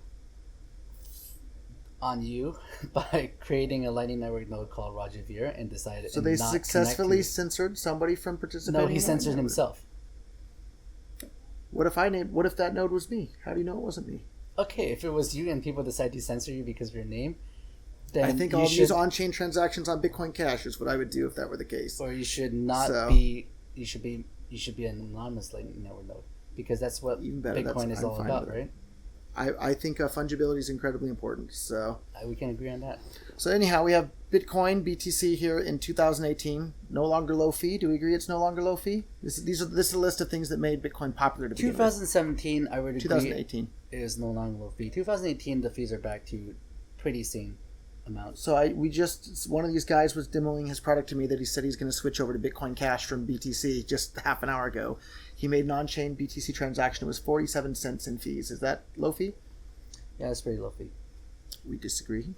on you by creating a Lightning Network node called Roger Ver and decided so they successfully censored somebody from participating. No, he censored himself. What if that node was me? How do you know it wasn't me? Okay, if it was you and people decide to censor you because of your name, then I think I'll use on-chain transactions on Bitcoin Cash is what I would do if that were the case. Or you should not be. You should be an anonymous Lightning Network node because that's what Bitcoin is all about, right? I think fungibility is incredibly important. So we can agree on that. So anyhow, we have Bitcoin BTC here in 2018, no longer low fee. Do we agree it's no longer low fee? This is a list of things that made Bitcoin popular to begin with. 2017, I would agree. 2018 is no longer low fee. 2018, the fees are back to pretty sane amount. So one of these guys was demoing his product to me that he said he's going to switch over to Bitcoin Cash from BTC just half an hour ago. He made an on-chain BTC transaction. It was 47 cents in fees. Is that low fee? Yeah, it's pretty low fee. We disagree.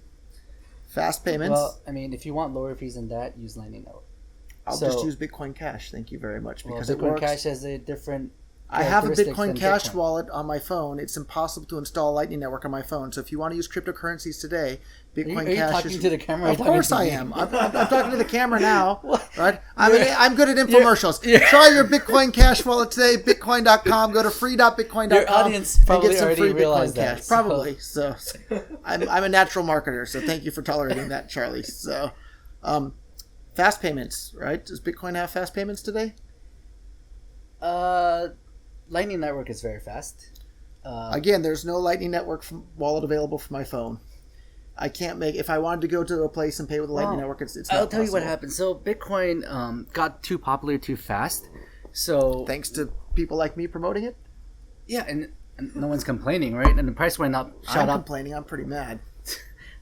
Fast payments. Well, I mean, if you want lower fees than that, use Lightning Network. I'll just use Bitcoin Cash. Thank you very much because it works. Bitcoin Cash has a different. I have a Bitcoin Cash wallet on my phone. It's impossible to install Lightning Network on my phone. So if you want to use cryptocurrencies today, Bitcoin Cash is... Are you talking to the camera? Of course I am. I'm talking to the camera now. Right? I'm good at infomercials. Try your Bitcoin Cash wallet today, Bitcoin.com. Go to free.bitcoin.com. Your audience probably already realized that. Probably. So I'm a natural marketer. So thank you for tolerating that, Charlie. So fast payments, right? Does Bitcoin have fast payments today? Lightning Network is very fast. Again, there's no Lightning Network wallet available for my phone. I can't make... If I wanted to go to a place and pay with a Lightning Network, it's not possible. I'll tell you what happened. So Bitcoin got too popular too fast. So thanks to people like me promoting it? Yeah, and no one's complaining, right? And the price went up. I'm complaining. I'm pretty mad.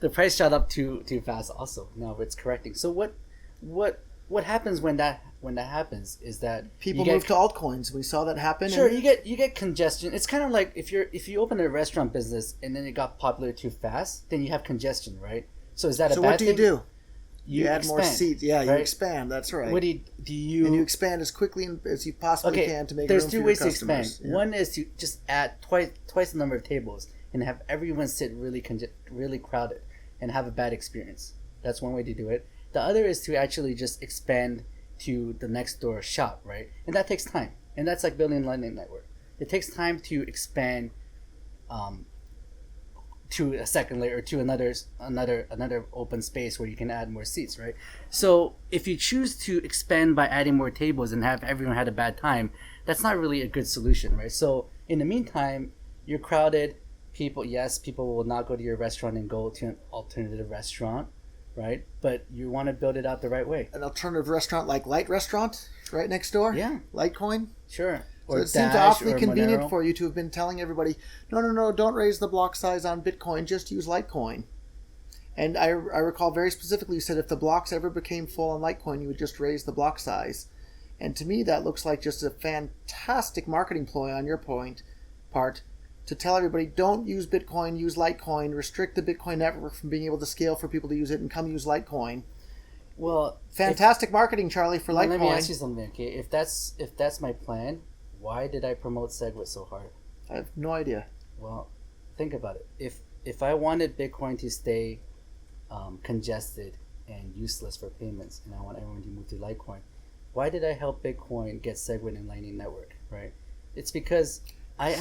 The price shot up too fast also. Now it's correcting. So what happens when that happens is that people move to altcoins. We saw that happen. Sure, you get congestion. It's kind of like if you open a restaurant business and then it got popular too fast, then you have congestion, right? So is that a bad thing? So what do you do? You add more seats. Yeah, you expand. That's right. What do you? And you expand as quickly as you possibly can to make. There's room two for ways your to expand. customers. One is to just add twice the number of tables and have everyone sit really crowded and have a bad experience. That's one way to do it. The other is to actually just expand to the next door shop, right? And that takes time. And that's like building a Lightning Network. It takes time to expand to a second layer or to another open space where you can add more seats, right? So if you choose to expand by adding more tables and have everyone had a bad time, that's not really a good solution, right? So in the meantime, you're crowded. People will not go to your restaurant and go to an alternative restaurant, right? But you want to build it out the right way. An alternative restaurant like Light Restaurant right next door? Yeah. Litecoin? Sure. So it seems awfully convenient for you to have been telling everybody, no, don't raise the block size on Bitcoin, just use Litecoin. And I recall very specifically you said if the blocks ever became full on Litecoin, you would just raise the block size. And to me, that looks like just a fantastic marketing ploy on your part to tell everybody, don't use Bitcoin, use Litecoin, restrict the Bitcoin network from being able to scale for people to use it, and come use Litecoin. Well, fantastic marketing, Charlie, for Litecoin. Let me ask you something, okay? If that's my plan, why did I promote SegWit so hard? I have no idea. Well, think about it. If I wanted Bitcoin to stay congested and useless for payments, and I want everyone to move to Litecoin, why did I help Bitcoin get SegWit and Lightning Network, right? It's because my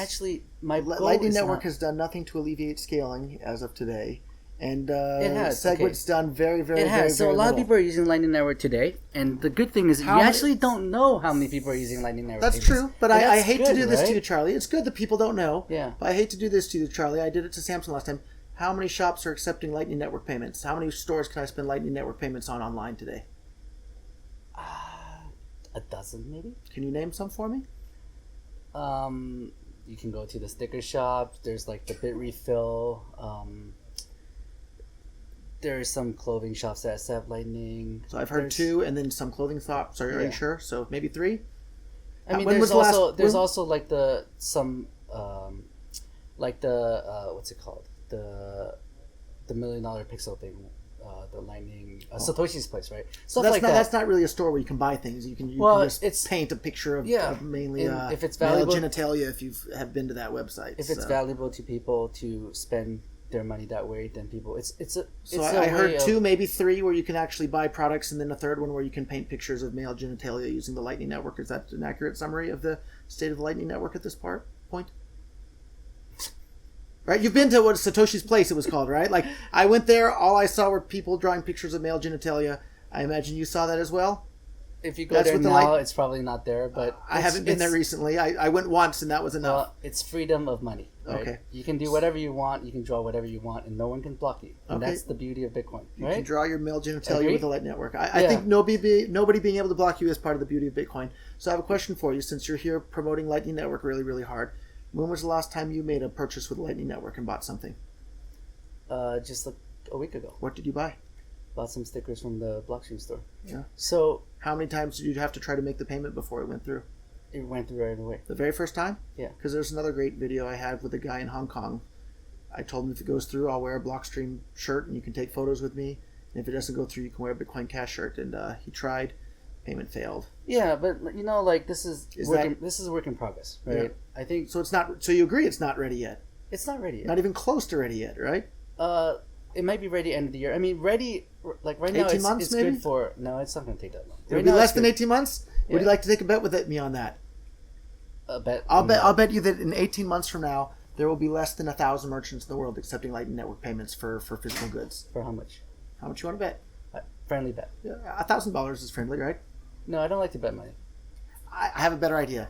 goal Lightning is Network not, has done nothing to alleviate scaling as of today, and it has. SegWit's done very, very, it has. very, So very a lot little. of people are using Lightning Network today, and the good thing is you actually don't know how many people are using Lightning Network. That's true, but I hate to do this right? to you, Charlie. It's good that people don't know. Yeah. But I hate to do this to you, Charlie. I did it to Samson last time. How many shops are accepting Lightning Network payments? How many stores can I spend Lightning Network payments on online today? A dozen, maybe. Can you name some for me? You can go to the sticker shop. There's like the Bit Refill. There's some clothing shops that accept Lightning. So I've heard two, and then some clothing shops. Are you sure? So maybe three. I mean, when there's was also the there's also like like the what's it called, the $1 million pixel thing, the Lightning Satoshi's place, right? So that's not really a store where you can buy things. You can just paint a picture of mainly if it's male valuable, genitalia if you have been to that website. If it's valuable to people to spend their money that way, then people I heard two, maybe three, where you can actually buy products, and then a third one where you can paint pictures of male genitalia using the Lightning Network. Is that an accurate summary of the state of the Lightning Network at this point? Right, you've been to what Satoshi's place it was called, right? Like, I went there, all I saw were people drawing pictures of male genitalia. I imagine you saw that as well? If you go there now, it's probably not there, but I haven't been there recently. I went once, and that was enough. Well, it's freedom of money, right? Okay. You can do whatever you want, you can draw whatever you want, and no one can block you. And that's the beauty of Bitcoin, right? You can draw your male genitalia with the Lightning Network. I think nobody being able to block you is part of the beauty of Bitcoin. So I have a question for you, since you're here promoting Lightning Network really, really hard. When was the last time you made a purchase with Lightning Network and bought something? Just like a week ago. What did you buy? Bought some stickers from the blockchain store. Yeah. So how many times did you have to try to make the payment before it went through? It went through right away. The very first time? Yeah. Because there's another great video I had with a guy in Hong Kong. I told him if it goes through, I'll wear a Blockstream shirt and you can take photos with me. And if it doesn't go through, you can wear a Bitcoin Cash shirt. And he tried. Payment failed. Yeah, but this is a work in progress, right? Yeah. I think so. It's not. So you agree it's not ready yet? It's not ready yet. Not even close to ready yet, right? It might be ready end of the year. I mean, ready like right now. 18 months, it's maybe? good for. No, it's not going to take that long. It'll be less than 18 months. Yeah. Would you like to take a bet with me on that? A bet. I'll bet you that in 18 months from now there will be less than 1,000 merchants in the world accepting Lightning Network payments for physical goods. For how much? How much you want to bet? Friendly bet. Yeah, $1,000 is friendly, right? No, I don't like to bet money. I have a better idea.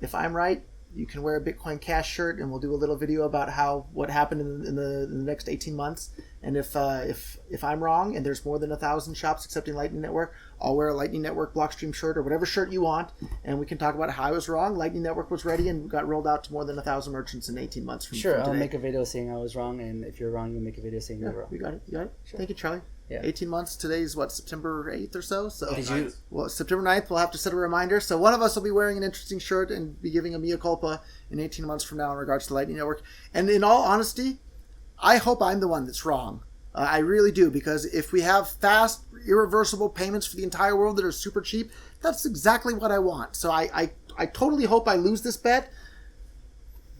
If I'm right, you can wear a Bitcoin Cash shirt, and we'll do a little video about what happened in the next 18 months. And if I'm wrong, and there's more than 1,000 shops accepting Lightning Network, I'll wear a Lightning Network Blockstream shirt or whatever shirt you want, and we can talk about how I was wrong. Lightning Network was ready and got rolled out to more than 1,000 merchants in 18 months from Sure, today. I'll make a video saying I was wrong, and if you're wrong, you'll make a video saying you're wrong. You got it. Sure. Thank you, Charlie. Yeah. 18 months. Today's September 8th or so? So well, September 9th, we'll have to set a reminder. So one of us will be wearing an interesting shirt and be giving a mea culpa in 18 months from now in regards to Lightning Network. And in all honesty, I hope I'm the one that's wrong. I really do, because if we have fast, irreversible payments for the entire world that are super cheap, that's exactly what I want. So I totally hope I lose this bet.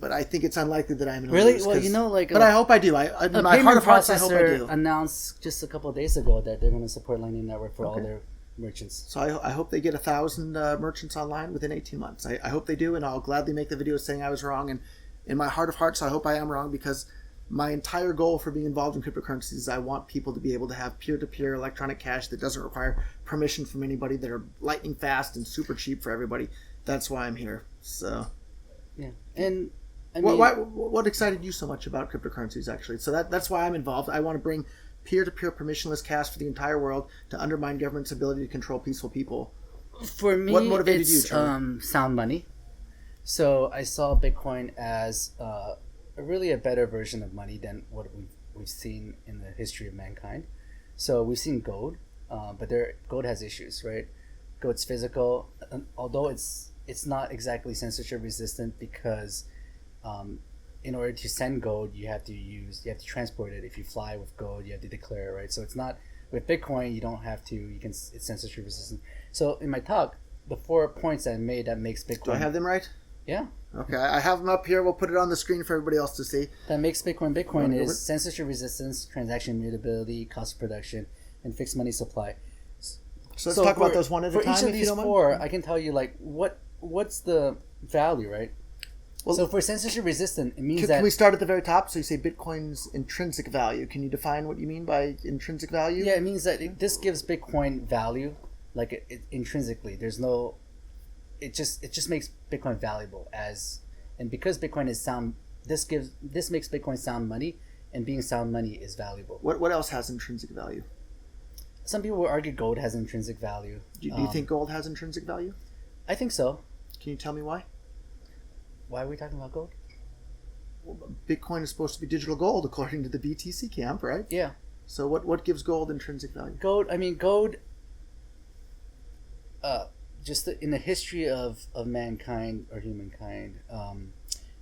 But I think it's unlikely that I'm going to lose. Really? Well, but I hope I do. In my heart of hearts, I hope I do. Announced just a couple of days ago that they're going to support Lightning Network for all their merchants. So I hope they get 1,000 merchants online within 18 months. I hope they do, and I'll gladly make the video saying I was wrong. And in my heart of hearts, I hope I am wrong, because my entire goal for being involved in cryptocurrencies is I want people to be able to have peer-to-peer electronic cash that doesn't require permission from anybody, that are lightning fast and super cheap for everybody. That's why I'm here. So, yeah, and I mean, What excited you so much about cryptocurrencies, actually? So that's why I'm involved. I want to bring peer-to-peer permissionless cash for the entire world to undermine government's ability to control peaceful people. for me, What motivated you, it's Charlie? sound money. So I saw Bitcoin as really a better version of money than what we've seen in the history of mankind. So we've seen gold, but gold has issues, right? Gold's physical, although it's not exactly censorship resistant because in order to send gold, you have to transport it. If you fly with gold, you have to declare it, right? So it's not with Bitcoin. You don't have to. It's censorship resistant. So in my talk, the 4 points I made that makes Bitcoin. Do I have them right? Yeah. Okay, I have them up here. We'll put it on the screen for everybody else to see. That makes Bitcoin is censorship resistance, transaction immutability, cost of production, and fixed money supply. So let's talk about those one at a time. For each of if you these don't mind. 4, I can tell you like what's the value, right? Well, so for censorship resistant, it means can we start at the very top? So you say Bitcoin's intrinsic value. Can you define what you mean by intrinsic value? Yeah, it means that this gives Bitcoin value, like intrinsically. There's no. It just makes Bitcoin valuable and because Bitcoin is sound. This makes Bitcoin sound money, and being sound money is valuable. What else has intrinsic value? Some people will argue gold has intrinsic value. Do you think gold has intrinsic value? I think so. Can you tell me why? Why are we talking about gold? Well, Bitcoin is supposed to be digital gold according to the BTC camp, right? Yeah. So what gives gold intrinsic value? Gold. Just in the history of mankind or humankind,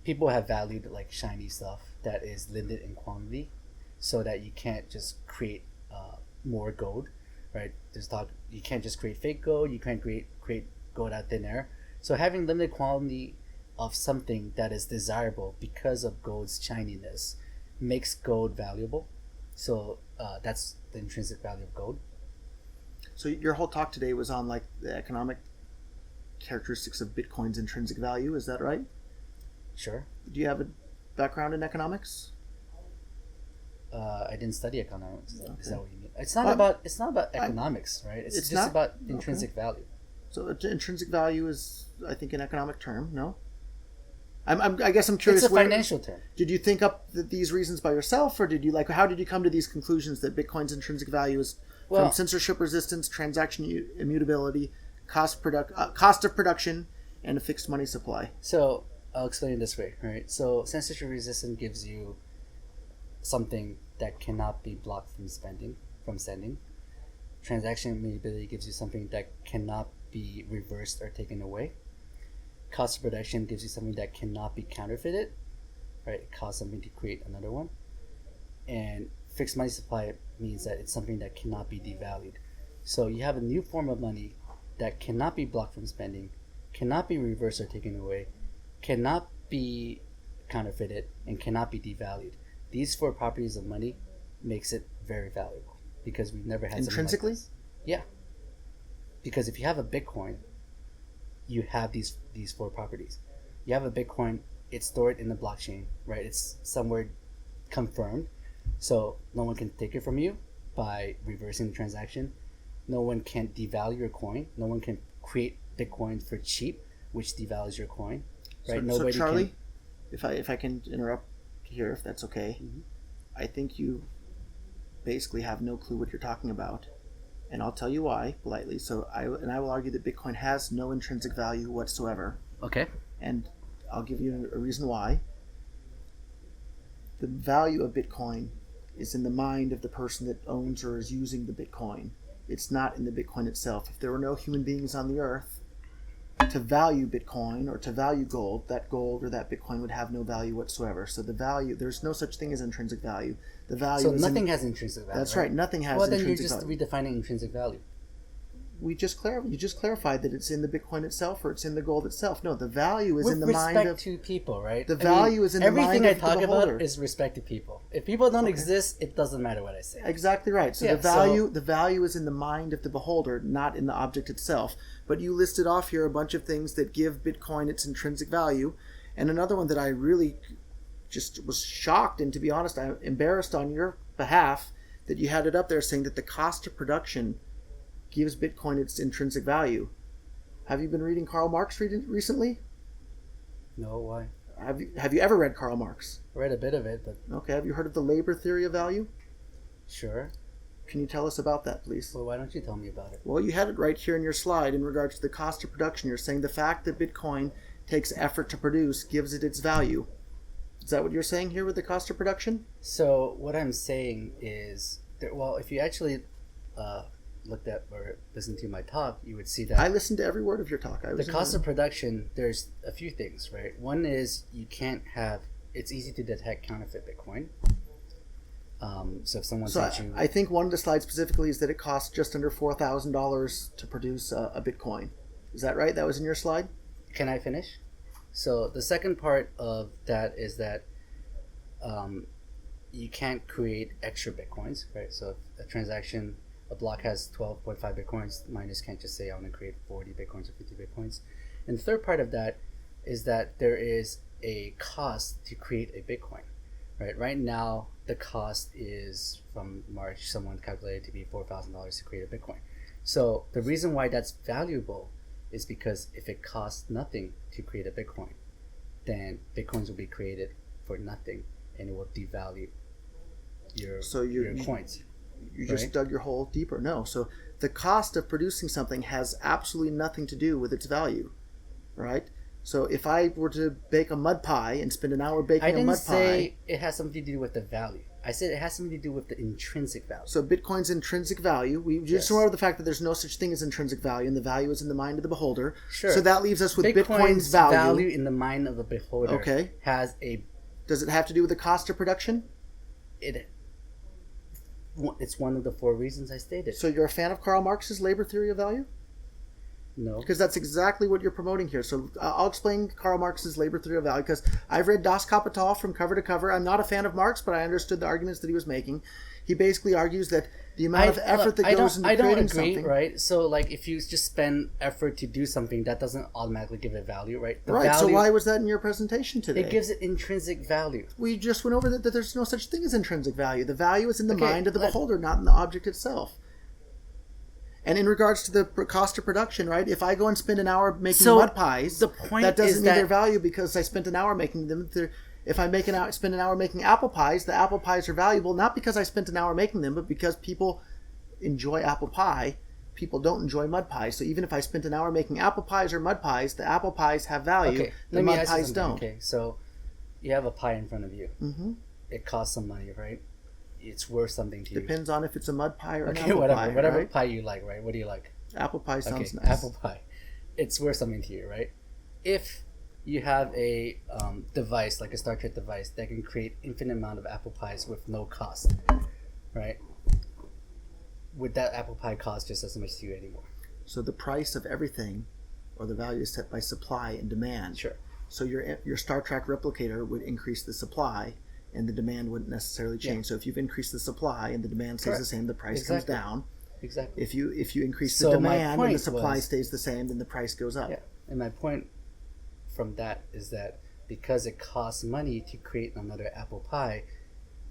people have valued like shiny stuff that is limited in quantity, so that you can't just create more gold, right? You can't just create fake gold. You can't create gold out thin air. So having limited quantity of something that is desirable because of gold's shininess makes gold valuable. So that's the intrinsic value of gold. So your whole talk today was on like the economic characteristics of Bitcoin's intrinsic value. Is that right? Sure. Do you have a background in economics? I didn't study economics. Okay. Is that what you mean? It's not about economics, right? It's just about intrinsic value. So intrinsic value is, I think, an economic term. No. I guess I'm curious. It's a financial term. Did you think up these reasons by yourself, or did you how did you come to these conclusions that Bitcoin's intrinsic value is from censorship resistance, transaction immutability, cost of production, and a fixed money supply? So I'll explain it this way, right? So censorship resistance gives you something that cannot be blocked from sending. Transaction immutability gives you something that cannot be reversed or taken away. Cost of production gives you something that cannot be counterfeited, right? It costs something to create another one. And fixed money supply means that it's something that cannot be devalued. So you have a new form of money that cannot be blocked from spending, cannot be reversed or taken away, cannot be counterfeited, and cannot be devalued. These 4 properties of money makes it very valuable because we've never had intrinsically. Something like this. Yeah. Because if you have a Bitcoin, you have these 4 properties. You have a Bitcoin, it's stored in the blockchain, right? It's somewhere confirmed, so no one can take it from you by reversing the transaction. No one can devalue your coin. No one can create Bitcoin for cheap, which devalues your coin, right? So Charlie, if I can interrupt here, if that's okay, I think you basically have no clue what you're talking about. And I'll tell you why, politely. So I will argue that Bitcoin has no intrinsic value whatsoever. Okay. And I'll give you a reason why. The value of Bitcoin is in the mind of the person that owns or is using the Bitcoin. It's not in the Bitcoin itself. If there were no human beings on the earth to value Bitcoin or to value gold, that gold or that Bitcoin would have no value whatsoever. So the value, there's no such thing as intrinsic value. The value. So nothing has intrinsic value. That's right. Nothing has intrinsic value. intrinsic Well, then you're just redefining intrinsic value. You just clarified that it's in the Bitcoin itself or it's in the gold itself. No, the value is With in the mind of... respect to people, right? The value is in the mind of the beholder. Everything I talk about is respect to people. If people don't exist, it doesn't matter what I say. Exactly right. So the value is in the mind of the beholder, not in the object itself. But you listed off here a bunch of things that give Bitcoin its intrinsic value. And another one that I really just was shocked, and to be honest, I'm embarrassed on your behalf, that you had it up there saying that the cost of production gives Bitcoin its intrinsic value. Have you been reading Karl Marx recently? No, why? Have you ever read Karl Marx? I read a bit of it, but Okay. Have you heard of the labor theory of value? sure. Can you tell us about that, please? Well, why don't you tell me about it? Well, you had it right here in your slide in regards to the cost of production. You're saying the fact that Bitcoin takes effort to produce gives it its value. Is that what you're saying here with the cost of production? So what I'm saying is that, well, if you actually looked at or listened to my talk, you would see that I listened to every word of your talk. the cost of production, there's a few things, right? One is you can't have, it's easy to detect counterfeit Bitcoin. So if someone sent you, I think one of the slides specifically is that it costs just under $4,000 to produce a Bitcoin. Is that right? That was in your slide? can I finish? So the second part of that is that you can't create extra Bitcoins, right? So if a block has 12.5 Bitcoins, miners can't just say I want to create 40 Bitcoins or 50 Bitcoins. And the third part of that is that there is a cost to create a Bitcoin, right? Right now, the cost is, from March, someone calculated to be $4,000 to create a Bitcoin. So the reason why that's valuable is because if it costs nothing to create a Bitcoin, then Bitcoins will be created for nothing, and it will devalue your coins. You just Right. dug your hole deeper. No. So the cost of producing something has absolutely nothing to do with its value, right? So if I were to bake a mud pie and spend an hour baking I a didn't mud say pie, it has something to do with the value. I said it has something to do with the intrinsic value. so Bitcoin's intrinsic value, we just Yes. remember the fact that there's no such thing as intrinsic value, and the value is in the mind of the beholder. Sure. So that leaves us with Bitcoin's value value. in the mind of the beholder Okay. has a Does it have to do with the cost of production? it's one of the four reasons I stated. So you're a fan of Karl Marx's labor theory of value? No. Because that's exactly what you're promoting here. So I'll explain Karl Marx's labor theory of value, because I've read Das Kapital from cover to cover. I'm not a fan of Marx, but I understood the arguments that he was making. He basically argues that the amount of effort that goes into I don't creating agree, something. right? So, like, if you just spend effort to do something, that doesn't automatically give it value, right? The Right. So value, why was that in your presentation today? it gives it intrinsic value. We just went over that there's no such thing as intrinsic value. The value is in the Okay, mind of the beholder, not in the object itself. And in regards to the cost of production, right? If I go and spend an hour making So, mud pies, the point that doesn't is mean that- their value because I spent an hour making them. If I spend an hour making apple pies, the apple pies are valuable not because I spent an hour making them, but because people enjoy apple pie. People don't enjoy mud pies. So even if I spent an hour making apple pies or mud pies, the apple pies have value. Okay, The let me mud ask you pies something. don't. Okay, so you have a pie in front of you. Mm-hmm. It costs some money, right? It's worth something to you. Depends on if it's a mud pie or an Okay, apple whatever, pie. whatever right? pie you like, right? What do you like? Apple pie sounds Okay, nice. apple pie. It's worth something to you, right? If you have a device like a Star Trek device that can create infinite amount of apple pies with no cost, right? Would that apple pie cost just as much to you anymore? So the price of everything, or the value, is set by supply and demand. Sure. So your Star Trek replicator would increase the supply, and the demand wouldn't necessarily change. So if you've increased the supply and the demand stays the Correct. same, the price Exactly. comes down. Exactly. If you increase So the my demand and the point supply was- stays the same, then the price goes up. Yeah. And my point from that is that because it costs money to create another apple pie,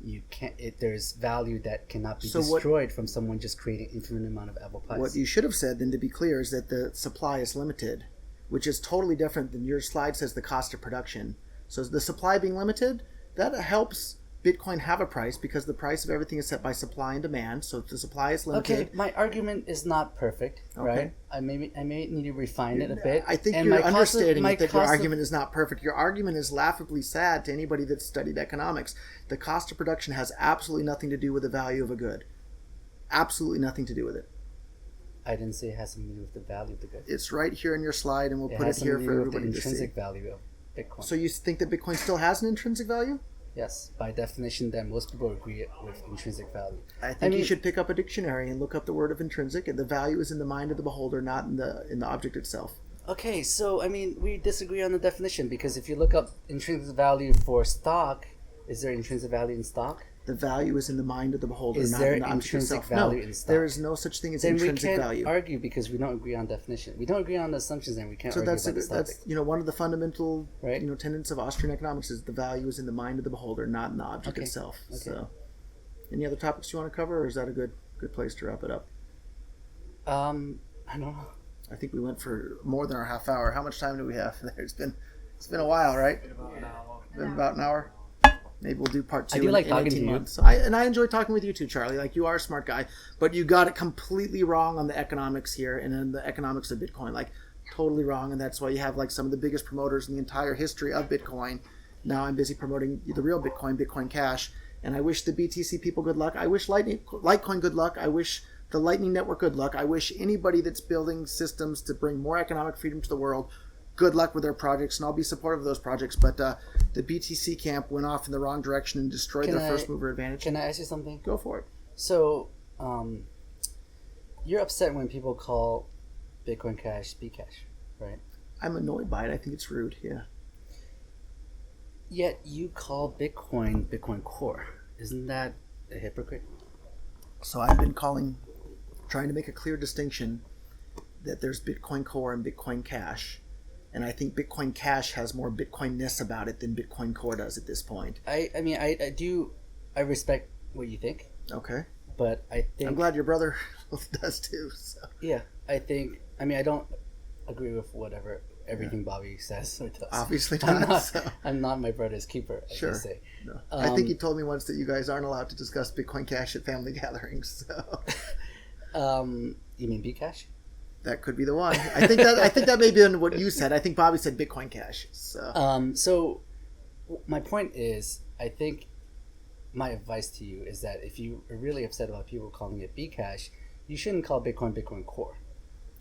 you can't. There's value that cannot be So what- destroyed from someone just creating infinite amount of apple pies. What you should have said, then, to be clear, is that the supply is limited, which is totally different than your slide says the cost of production. So the supply being limited, that helps Bitcoin have a price because the price of everything is set by supply and demand. So if the supply is limited. Okay, my argument is not perfect, right? I may need to refine it a bit. I think And you're my cost of- understating my it, that your cost of- argument is not perfect. Your argument is laughably sad to anybody that's studied economics. The cost of production has absolutely nothing to do with the value of a good. Absolutely nothing to do with it. I didn't say it has something to do with the value of the good. It's right here in your slide, and we'll It put has it here something to for do with the everybody to see. intrinsic value of Bitcoin. So you think that Bitcoin still has an intrinsic value? Yes, by definition, that most people agree with intrinsic value. I think you mean- should pick up a dictionary and look up the word of intrinsic, and the value is in the mind of the beholder, not in the object itself. Okay, so I mean, we disagree on the definition because if you look up intrinsic value for stock, is there intrinsic value in stock? The value is in the mind of the beholder, Is not there in the object intrinsic itself. value No, in stock? there is no such thing as Then we intrinsic can't value. argue because we don't agree on definition. We don't agree on the assumptions, and we can't So argue that's about this topic. one of the fundamental Right. tenets of Austrian economics is the value is in the mind of the beholder, not in the object Okay. itself. Okay. So, any other topics you want to cover, or is that a good place to wrap it up? I don't know. I think we went for more than our half hour. How much time do we have? It's been It's been a while, right? Been about an hour. Maybe we'll do part 2. I do like in talking to 18 you. months. I enjoy talking with you too, Charlie. Like, you are a smart guy, but you got it completely wrong on the economics here and then the economics of Bitcoin. Like, totally wrong, and that's why you have like some of the biggest promoters in the entire history of Bitcoin. Now I'm busy promoting the real Bitcoin, Bitcoin Cash, and I wish the BTC people good luck. I wish Litecoin good luck. I wish the Lightning Network good luck. I wish anybody that's building systems to bring more economic freedom to the world good luck with their projects, and I'll be supportive of those projects. But the BTC camp went off in the wrong direction and destroyed their first mover advantage. Can I ask you something? Go for it. So, you're upset when people call Bitcoin Cash Bcash, right? I'm annoyed by it. I think it's rude. Yeah. Yet you call Bitcoin Bitcoin Core. Isn't that a hypocrite? So I've been trying to make a clear distinction that there's Bitcoin Core and Bitcoin Cash. And I think Bitcoin Cash has more Bitcoin-ness about it than Bitcoin Core does at this point. I respect what you think. Okay. But I think... I'm glad your brother does too. So. Yeah. I don't agree with everything Bobby says or does. Obviously not. I'm not my brother's keeper, as sure. they say. No. I think he told me once that you guys aren't allowed to discuss Bitcoin Cash at family gatherings. So. You mean Bcash? That could be the one. I think that may be what you said. I think Bobby said Bitcoin Cash. So. So my point is, I think my advice to you is that if you are really upset about people calling it Bcash, you shouldn't call Bitcoin Bitcoin Core,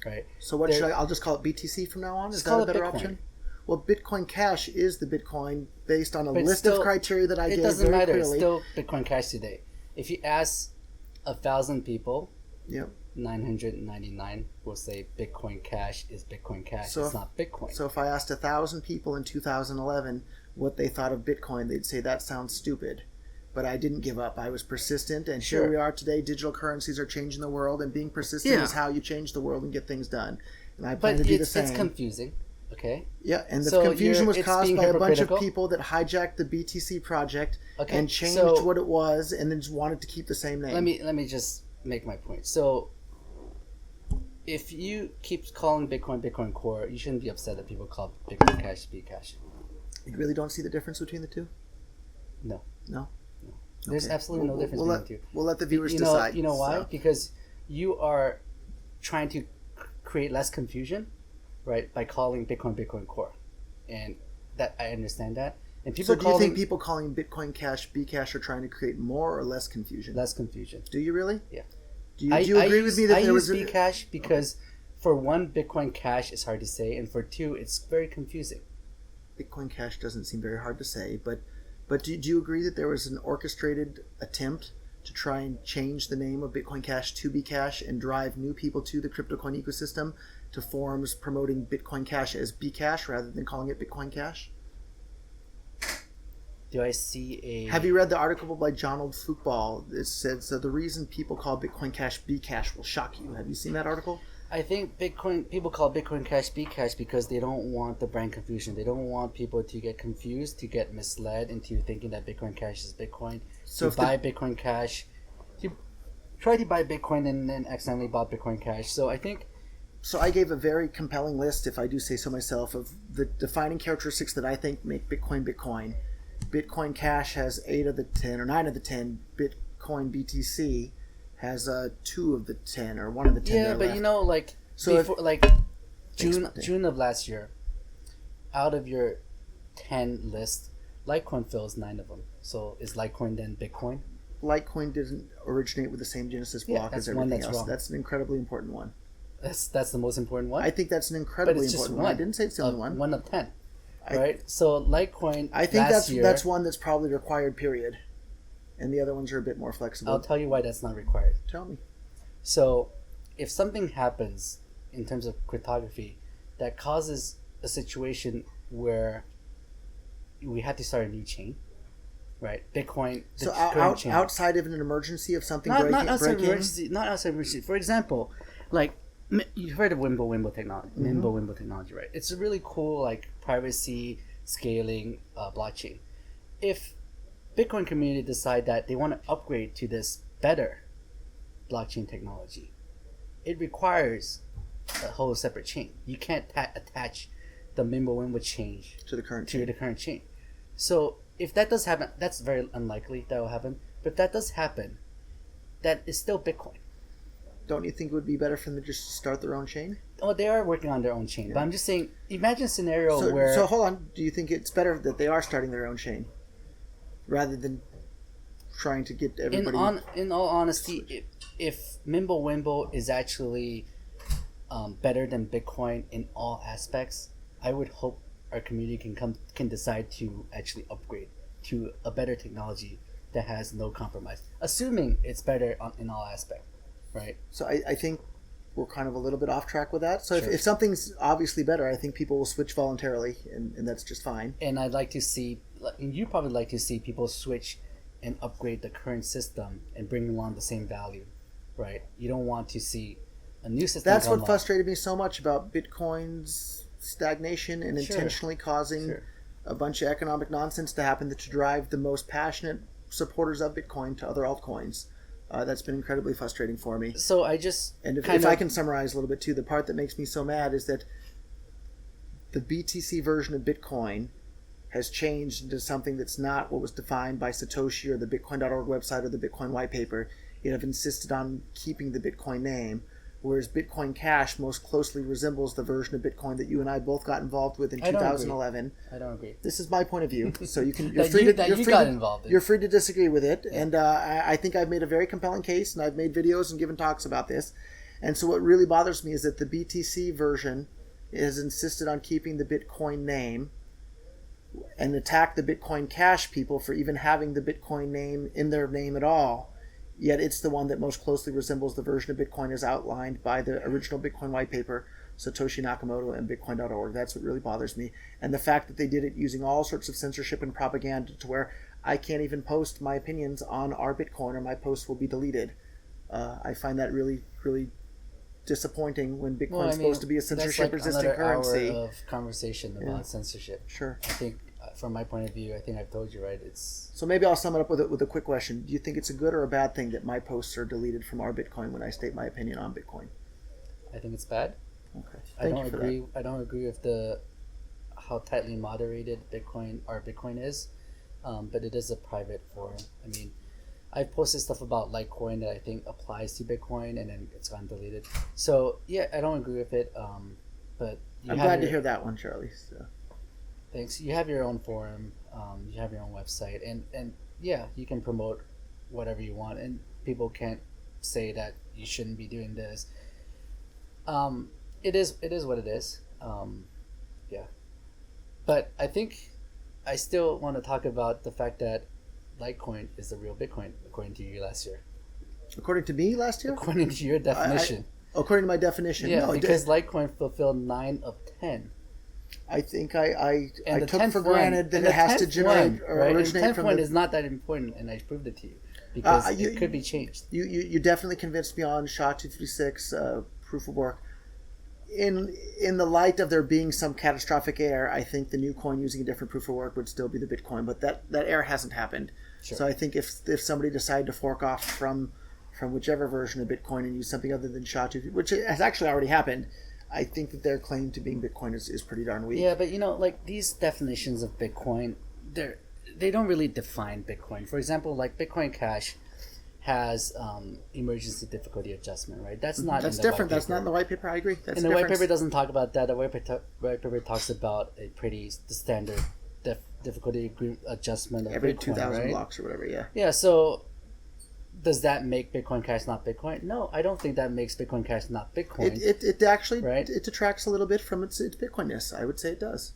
right? So what should I'll just call it BTC from now on? Is that a better option? Well, Bitcoin Cash is the Bitcoin based on a list of criteria that I gave very clearly. It doesn't matter. It's still Bitcoin Cash today. If you ask 1,000 people, yep. 999 will say Bitcoin Cash is Bitcoin Cash. It's not Bitcoin. So if I asked 1,000 people in 2011 what they thought of Bitcoin, they'd say that sounds stupid. But I didn't give up. I was persistent, and here we are today. Digital currencies are changing the world, and being persistent is how you change the world and get things done. And I plan to do the same. It's confusing, okay? Yeah, and the confusion was caused by a bunch of people that hijacked the BTC project and changed what it was, and then just wanted to keep the same name. Let me just make my point. So, if you keep calling Bitcoin Bitcoin Core, you shouldn't be upset that people call Bitcoin Cash Bcash. You really don't see the difference between the two? No. No? There's absolutely no difference between the two. We'll let the viewers decide. You know why? Because you are trying to create less confusion, right, by calling Bitcoin Bitcoin Core. And that I understand that. And people do you think people calling Bitcoin Cash Bcash are trying to create more or less confusion? Less confusion. Do you really? Yeah. Do you agree with me that there was Bcash because for one, Bitcoin Cash is hard to say, and for two, it's very confusing. Bitcoin Cash doesn't seem very hard to say, but do you agree that there was an orchestrated attempt to try and change the name of Bitcoin Cash to Bcash and drive new people to the cryptocoin ecosystem to forums promoting Bitcoin Cash as Bcash rather than calling it Bitcoin Cash? Do I see a... Have you read the article by Donald Football? It said, so the reason people call Bitcoin Cash Bcash will shock you. Have you seen that article? I think people call Bitcoin Cash Bcash because they don't want the brand confusion. They don't want people to get confused, to get misled into thinking that Bitcoin Cash is Bitcoin. So buy Bitcoin Cash, you try to buy Bitcoin and then accidentally bought Bitcoin Cash. So I think... So I gave a very compelling list, if I do say so myself, of the defining characteristics that I think make Bitcoin Bitcoin. Bitcoin Cash has 8 of the 10 or 9 of the 10. Bitcoin BTC has 2 of the 10 or 1 of the 10. Yeah, but left. June of last year, out of your 10 list, Litecoin fills 9 of them. So is Litecoin then Bitcoin? Litecoin didn't originate with the same Genesis block as everything else. Wrong. That's an incredibly important one. That's the most important one? I think that's an incredibly important one. I didn't say it's the only one. 1 of 10. Right? So Litecoin I think that's one that's probably required, period. And the other ones are a bit more flexible. I'll tell you why that's not required. Tell me. So, if something happens in terms of cryptography that causes a situation where we have to start a new chain, right? Bitcoin. So outside of an emergency of something breaking. Not outside of emergency. Not outside of emergency. For example, like you've heard of Wimble technology. Mm-hmm. Wimble technology, right? It's a really cool privacy scaling blockchain. If Bitcoin community decide that they want to upgrade to this better blockchain technology, it requires a whole separate chain. You can't attach the Mimblewimble change to the current to chain. the current chain. So if that does happen, that's very unlikely that will happen. But if that does happen, that is still Bitcoin. Don't you think it would be better for them just to start their own chain? Oh, they are working on their own chain, but I'm just saying, imagine a scenario where. So hold on. Do you think it's better that they are starting their own chain rather than trying to get everybody? In all honesty, if Mimblewimble is actually better than Bitcoin in all aspects, I would hope our community can decide to actually upgrade to a better technology that has no compromise, assuming it's better in all aspects, right? So I think we're kind of a little bit off track with that. So Sure. if something's obviously better, I think people will switch voluntarily, and that's just fine. And I'd like to see, and you probably like to see people switch and upgrade the current system and bring along the same value, right? You don't want to see a new system. That's come what along. frustrated me so much about Bitcoin's stagnation and Sure. intentionally causing Sure. a bunch of economic nonsense to happen to drive the most passionate supporters of Bitcoin to other altcoins. That's been incredibly frustrating for me. So I just And if I can summarize a little bit too, the part that makes me so mad is that the BTC version of Bitcoin has changed into something that's not what was defined by Satoshi or the Bitcoin.org website or the Bitcoin white paper. It have insisted on keeping the Bitcoin name, whereas Bitcoin Cash most closely resembles the version of Bitcoin that you and I both got involved with in I don't 2011. I don't agree. This is my point of view, so you can You're free to disagree with it, yeah. And I think I've made a very compelling case, and I've made videos and given talks about this. And so what really bothers me is that the BTC version has insisted on keeping the Bitcoin name and attack the Bitcoin Cash people for even having the Bitcoin name in their name at all. Yet it's the one that most closely resembles the version of Bitcoin as outlined by the original Bitcoin white paper, Satoshi Nakamoto, and Bitcoin.org. That's what really bothers me. And the fact that they did it using all sorts of censorship and propaganda to where I can't even post my opinions on our Bitcoin or my posts will be deleted. I find that really, really disappointing when Bitcoin's supposed to be a censorship-resistant currency. Hour of conversation about censorship. Sure. I think, from my point of view, I think I've told you, right? It's so maybe I'll sum it up with a quick question. Do you think it's a good or a bad thing that my posts are deleted from our Bitcoin when I state my opinion on Bitcoin? I think it's bad. Okay. I don't agree. I don't agree with how tightly moderated our Bitcoin is, but it is a private forum. I mean, I've posted stuff about Litecoin that I think applies to Bitcoin, and then it's gotten deleted. So yeah, I don't agree with it. But I'm glad to hear that one, Charlie. So. Thanks. You have your own forum. You have your own website, and yeah, you can promote whatever you want, and people can't say that you shouldn't be doing this. It is what it is. Yeah, but I think I still want to talk about the fact that Litecoin is the real Bitcoin, according to you last year. According to me last year? According to your definition. According to my definition. Yeah, no, because Litecoin fulfilled 9 of 10. I think I took for one, granted that it has to generate or right? originate and the 10th from one the... is not that important, and I proved it to you because it could be changed. You definitely convinced me on SHA-256 proof of work. In the light of there being some catastrophic error, I think the new coin using a different proof of work would still be the Bitcoin, but that error hasn't happened. Sure. So I think if somebody decided to fork off from whichever version of Bitcoin and use something other than SHA-256, which has actually already happened, I think that their claim to being Bitcoin is pretty darn weak. Yeah, but like these definitions of Bitcoin, they don't really define Bitcoin. For example, like Bitcoin Cash has emergency difficulty adjustment, right? That's different. That's not in the white paper. I agree. And the white paper doesn't talk about that. The white paper talks about the standard difficulty adjustment of every Bitcoin, 2,000 right? blocks or whatever. Yeah. Yeah. So does that make Bitcoin Cash not Bitcoin? No, I don't think that makes Bitcoin Cash not Bitcoin. It actually right? It detracts a little bit from its Bitcoinness. I would say it does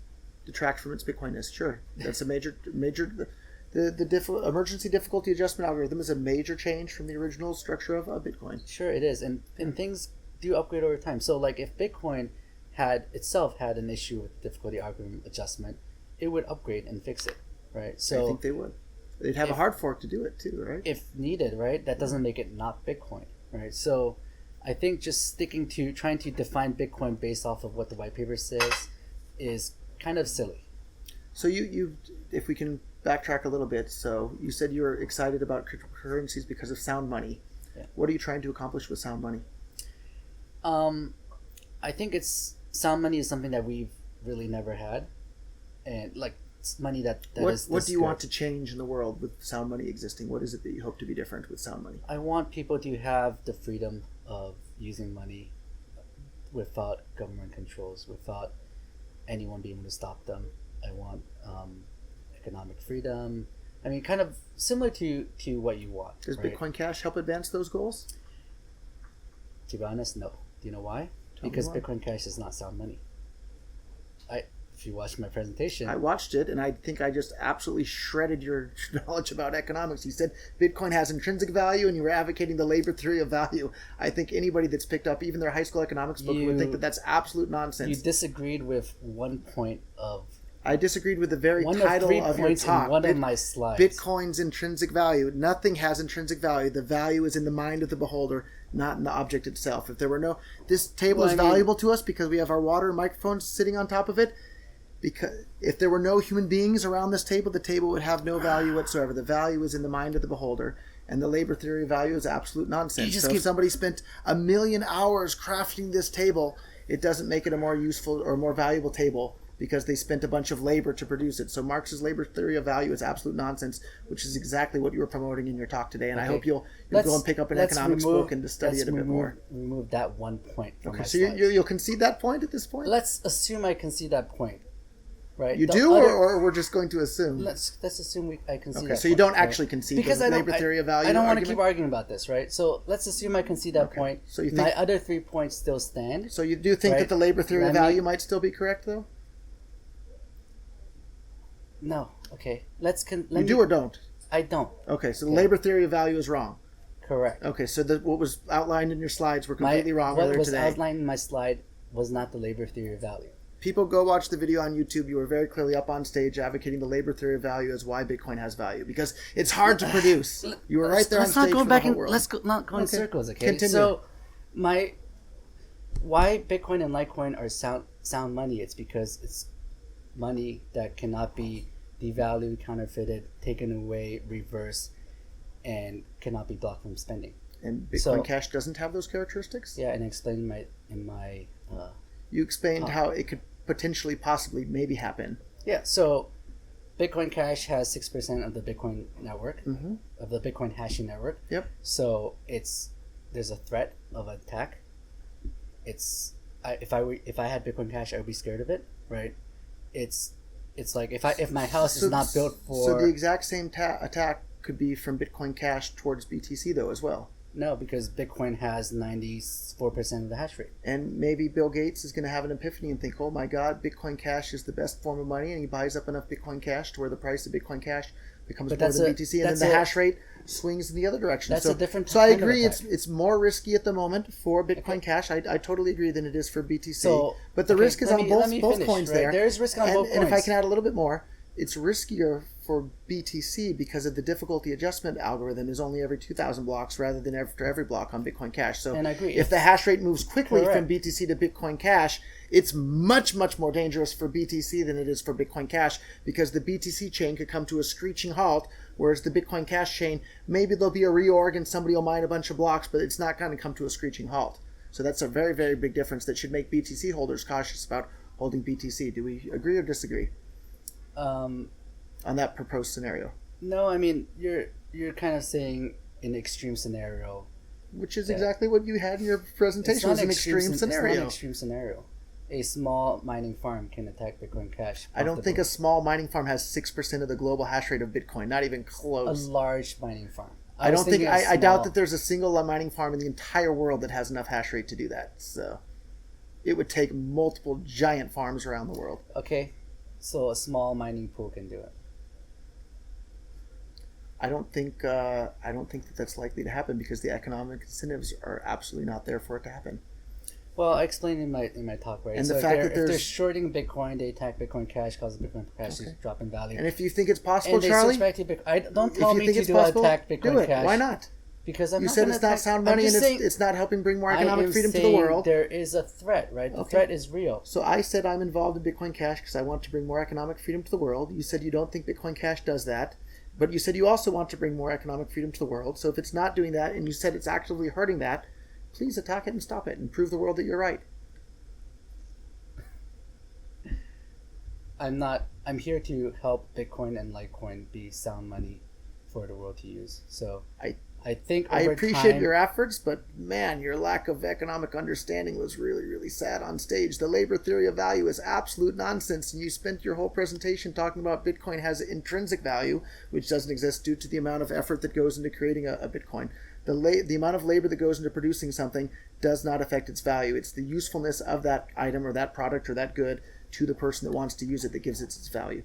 detract from its Bitcoinness. Sure, that's a major. The emergency difficulty adjustment algorithm is a major change from the original structure of Bitcoin. Sure, it is, and things do upgrade over time. So, like, if Bitcoin had an issue with difficulty algorithm adjustment, it would upgrade and fix it, right? So I think they would. They'd have a hard fork to do it too, right? If needed, right? That doesn't make it not Bitcoin, right? So I think just trying to define Bitcoin based off of what the white paper says is kind of silly. So you if we can backtrack a little bit, so you said you were excited about cryptocurrencies because of sound money. Yeah. What are you trying to accomplish with sound money? I think sound money is something that we've really never had, and like money that is What this do you good. want to change in the world with sound money existing? What is it that you hope to be different with sound money? I want people to have the freedom of using money without government controls, without anyone being able to stop them. I want economic freedom. I mean, kind of similar to what you want. Does right? Bitcoin Cash help advance those goals? To be honest, no. Do you know why? Tell me Because why. Bitcoin Cash is not sound money. If you watched my presentation, I watched it, and I think I just absolutely shredded your knowledge about economics. You said Bitcoin has intrinsic value, and you were advocating the labor theory of value. I think anybody that's picked up even their high school economics book would think that that's absolute nonsense. you disagreed with one point of I disagreed with the very one title of 3 of your points talk. in one of my slides. Bitcoin's intrinsic value. Nothing has intrinsic value. The value is in the mind of the beholder, not in the object itself. If there were no, this table is valuable to us because we have our water and microphones sitting on top of it. Because if there were no human beings around this table, the table would have no value whatsoever. The value is in the mind of the beholder, and the labor theory of value is absolute nonsense. So if somebody spent 1 million hours crafting this table, it doesn't make it a more useful or more valuable table because they spent a bunch of labor to produce it. So Marx's labor theory of value is absolute nonsense, which is exactly what you were promoting in your talk today. And I hope you'll go and pick up an economics book and to study it a bit more. Remove that one point from my So slides. you'll concede that point at this point? Let's assume I concede that point. Right. You do, or we're just going to assume? Let's assume I concede. Okay, that so you point, don't right? actually concede because the I labor theory of value. I don't want to argument? keep arguing about this, right? So let's assume I concede that point. So you think, my other 3 points still stand. So you do think right? that the labor theory of value might still be correct, though? No. Okay. You do or don't? I don't. Okay, so the labor theory of value is wrong. Correct. Okay, so what was outlined in your slides were completely wrong earlier today. What was outlined in my slide was not the labor theory of value. People go watch the video on YouTube. You were very clearly up on stage advocating the labor theory of value as why Bitcoin has value. Because it's hard to produce. You were right there on stage for the whole world. Let's not go in circles, okay? Continue. So, why Bitcoin and Litecoin are sound money? It's because it's money that cannot be devalued, counterfeited, taken away, reversed, and cannot be blocked from spending. And Bitcoin Cash doesn't have those characteristics? Yeah, and I explained in my you explained how it could potentially, possibly, maybe happen. Yeah, so Bitcoin Cash has 6% of the Bitcoin network, of the Bitcoin hashing network. Yep. So there's a threat of attack. If I had Bitcoin Cash, I would be scared of it, right? It's like if my house is not built for. So the exact same attack could be from Bitcoin Cash towards BTC though as well. No, because Bitcoin has 94% of the hash rate. And maybe Bill Gates is going to have an epiphany and think, oh my God, Bitcoin Cash is the best form of money, and he buys up enough Bitcoin Cash to where the price of Bitcoin Cash becomes more than BTC, and then the hash rate swings in the other direction. That's a different. So I agree, it's more risky at the moment for Bitcoin Cash. I totally agree than it is for BTC. But the risk is on both coins there. There is risk on both coins. And if I can add a little bit more, it's riskier for BTC because of the difficulty adjustment algorithm is only every 2,000 blocks rather than after every block on Bitcoin Cash. So and I agree. If the hash rate moves quickly from BTC to Bitcoin Cash, it's much, much more dangerous for BTC than it is for Bitcoin Cash because the BTC chain could come to a screeching halt, whereas the Bitcoin Cash chain, maybe there'll be a reorg and somebody will mine a bunch of blocks, but it's not going to come to a screeching halt. So that's a very, very big difference that should make BTC holders cautious about holding BTC. Do we agree or disagree? On that proposed scenario? No, I mean you're kind of saying an extreme scenario, which is exactly what you had in your presentation. Was an extreme scenario. It's not an extreme scenario. A small mining farm can attack Bitcoin Cash. I don't think a small mining farm has 6% of the global hash rate of Bitcoin. Not even close. A large mining farm. I doubt that there's a single mining farm in the entire world that has enough hash rate to do that. So it would take multiple giant farms around the world. Okay, so a small mining pool can do it. I don't think that that's likely to happen because the economic incentives are absolutely not there for it to happen. Well, I explained in my talk, right? And so the fact if they're shorting Bitcoin, they attack Bitcoin Cash, causes Bitcoin Cash to drop in value. And if you think it's possible, Charlie, don't tell me to attack Bitcoin do it. Cash. Why not? Because you said it's not sound money and it's not helping bring more economic freedom to the world. There is a threat, right? The threat is real. So I said I'm involved in Bitcoin Cash because I want to bring more economic freedom to the world. You said you don't think Bitcoin Cash does that. But you said you also want to bring more economic freedom to the world. So if it's not doing that, and you said it's actively hurting that, please attack it and stop it and prove the world that you're right. I'm here to help Bitcoin and Litecoin be sound money for the world to use. So I think I over appreciate time, your efforts, but man, your lack of economic understanding was really, really sad on stage. The labor theory of value is absolute nonsense, and you spent your whole presentation talking about Bitcoin has intrinsic value, which doesn't exist due to the amount of effort that goes into creating a Bitcoin. The amount of labor that goes into producing something does not affect its value. It's the usefulness of that item or that product or that good to the person that wants to use it that gives it its value.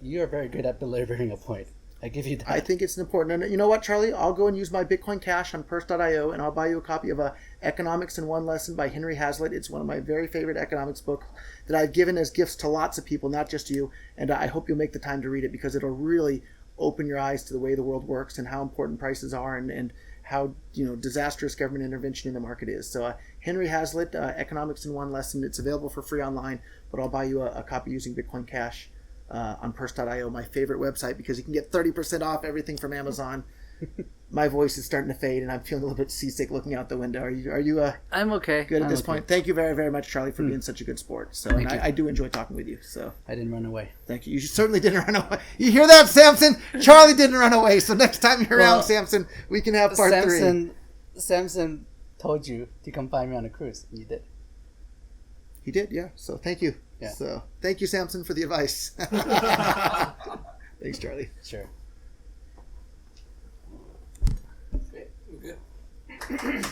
you are very good at belaboring a point. I give you that. I think it's important. And you know what, Charlie? I'll go and use my Bitcoin Cash on purse.io, and I'll buy you a copy of Economics in One Lesson by Henry Hazlitt. It's one of my very favorite economics books that I've given as gifts to lots of people, not just you. And I hope you'll make the time to read it because it'll really open your eyes to the way the world works and how important prices are and how disastrous government intervention in the market is. So Henry Hazlitt, Economics in One Lesson. It's available for free online, but I'll buy you a copy using Bitcoin Cash. On purse.io, my favorite website, because you can get 30% off everything from Amazon. My voice is starting to fade, and I'm feeling a little bit seasick looking out the window. Are you? I'm okay. Good at this point. Thank you very, very much, Charlie, for being such a good sport. So, and I do enjoy talking with you. So I didn't run away. Thank you. You certainly didn't run away. You hear that, Samson? Charlie didn't run away. So next time you're around, Samson, we can have part 3. Samson told you to come find me on a cruise, and you did. He did, yeah. So thank you. Yeah. So thank you, Samson, for the advice. Thanks, Charlie. Sure. Okay, we're good.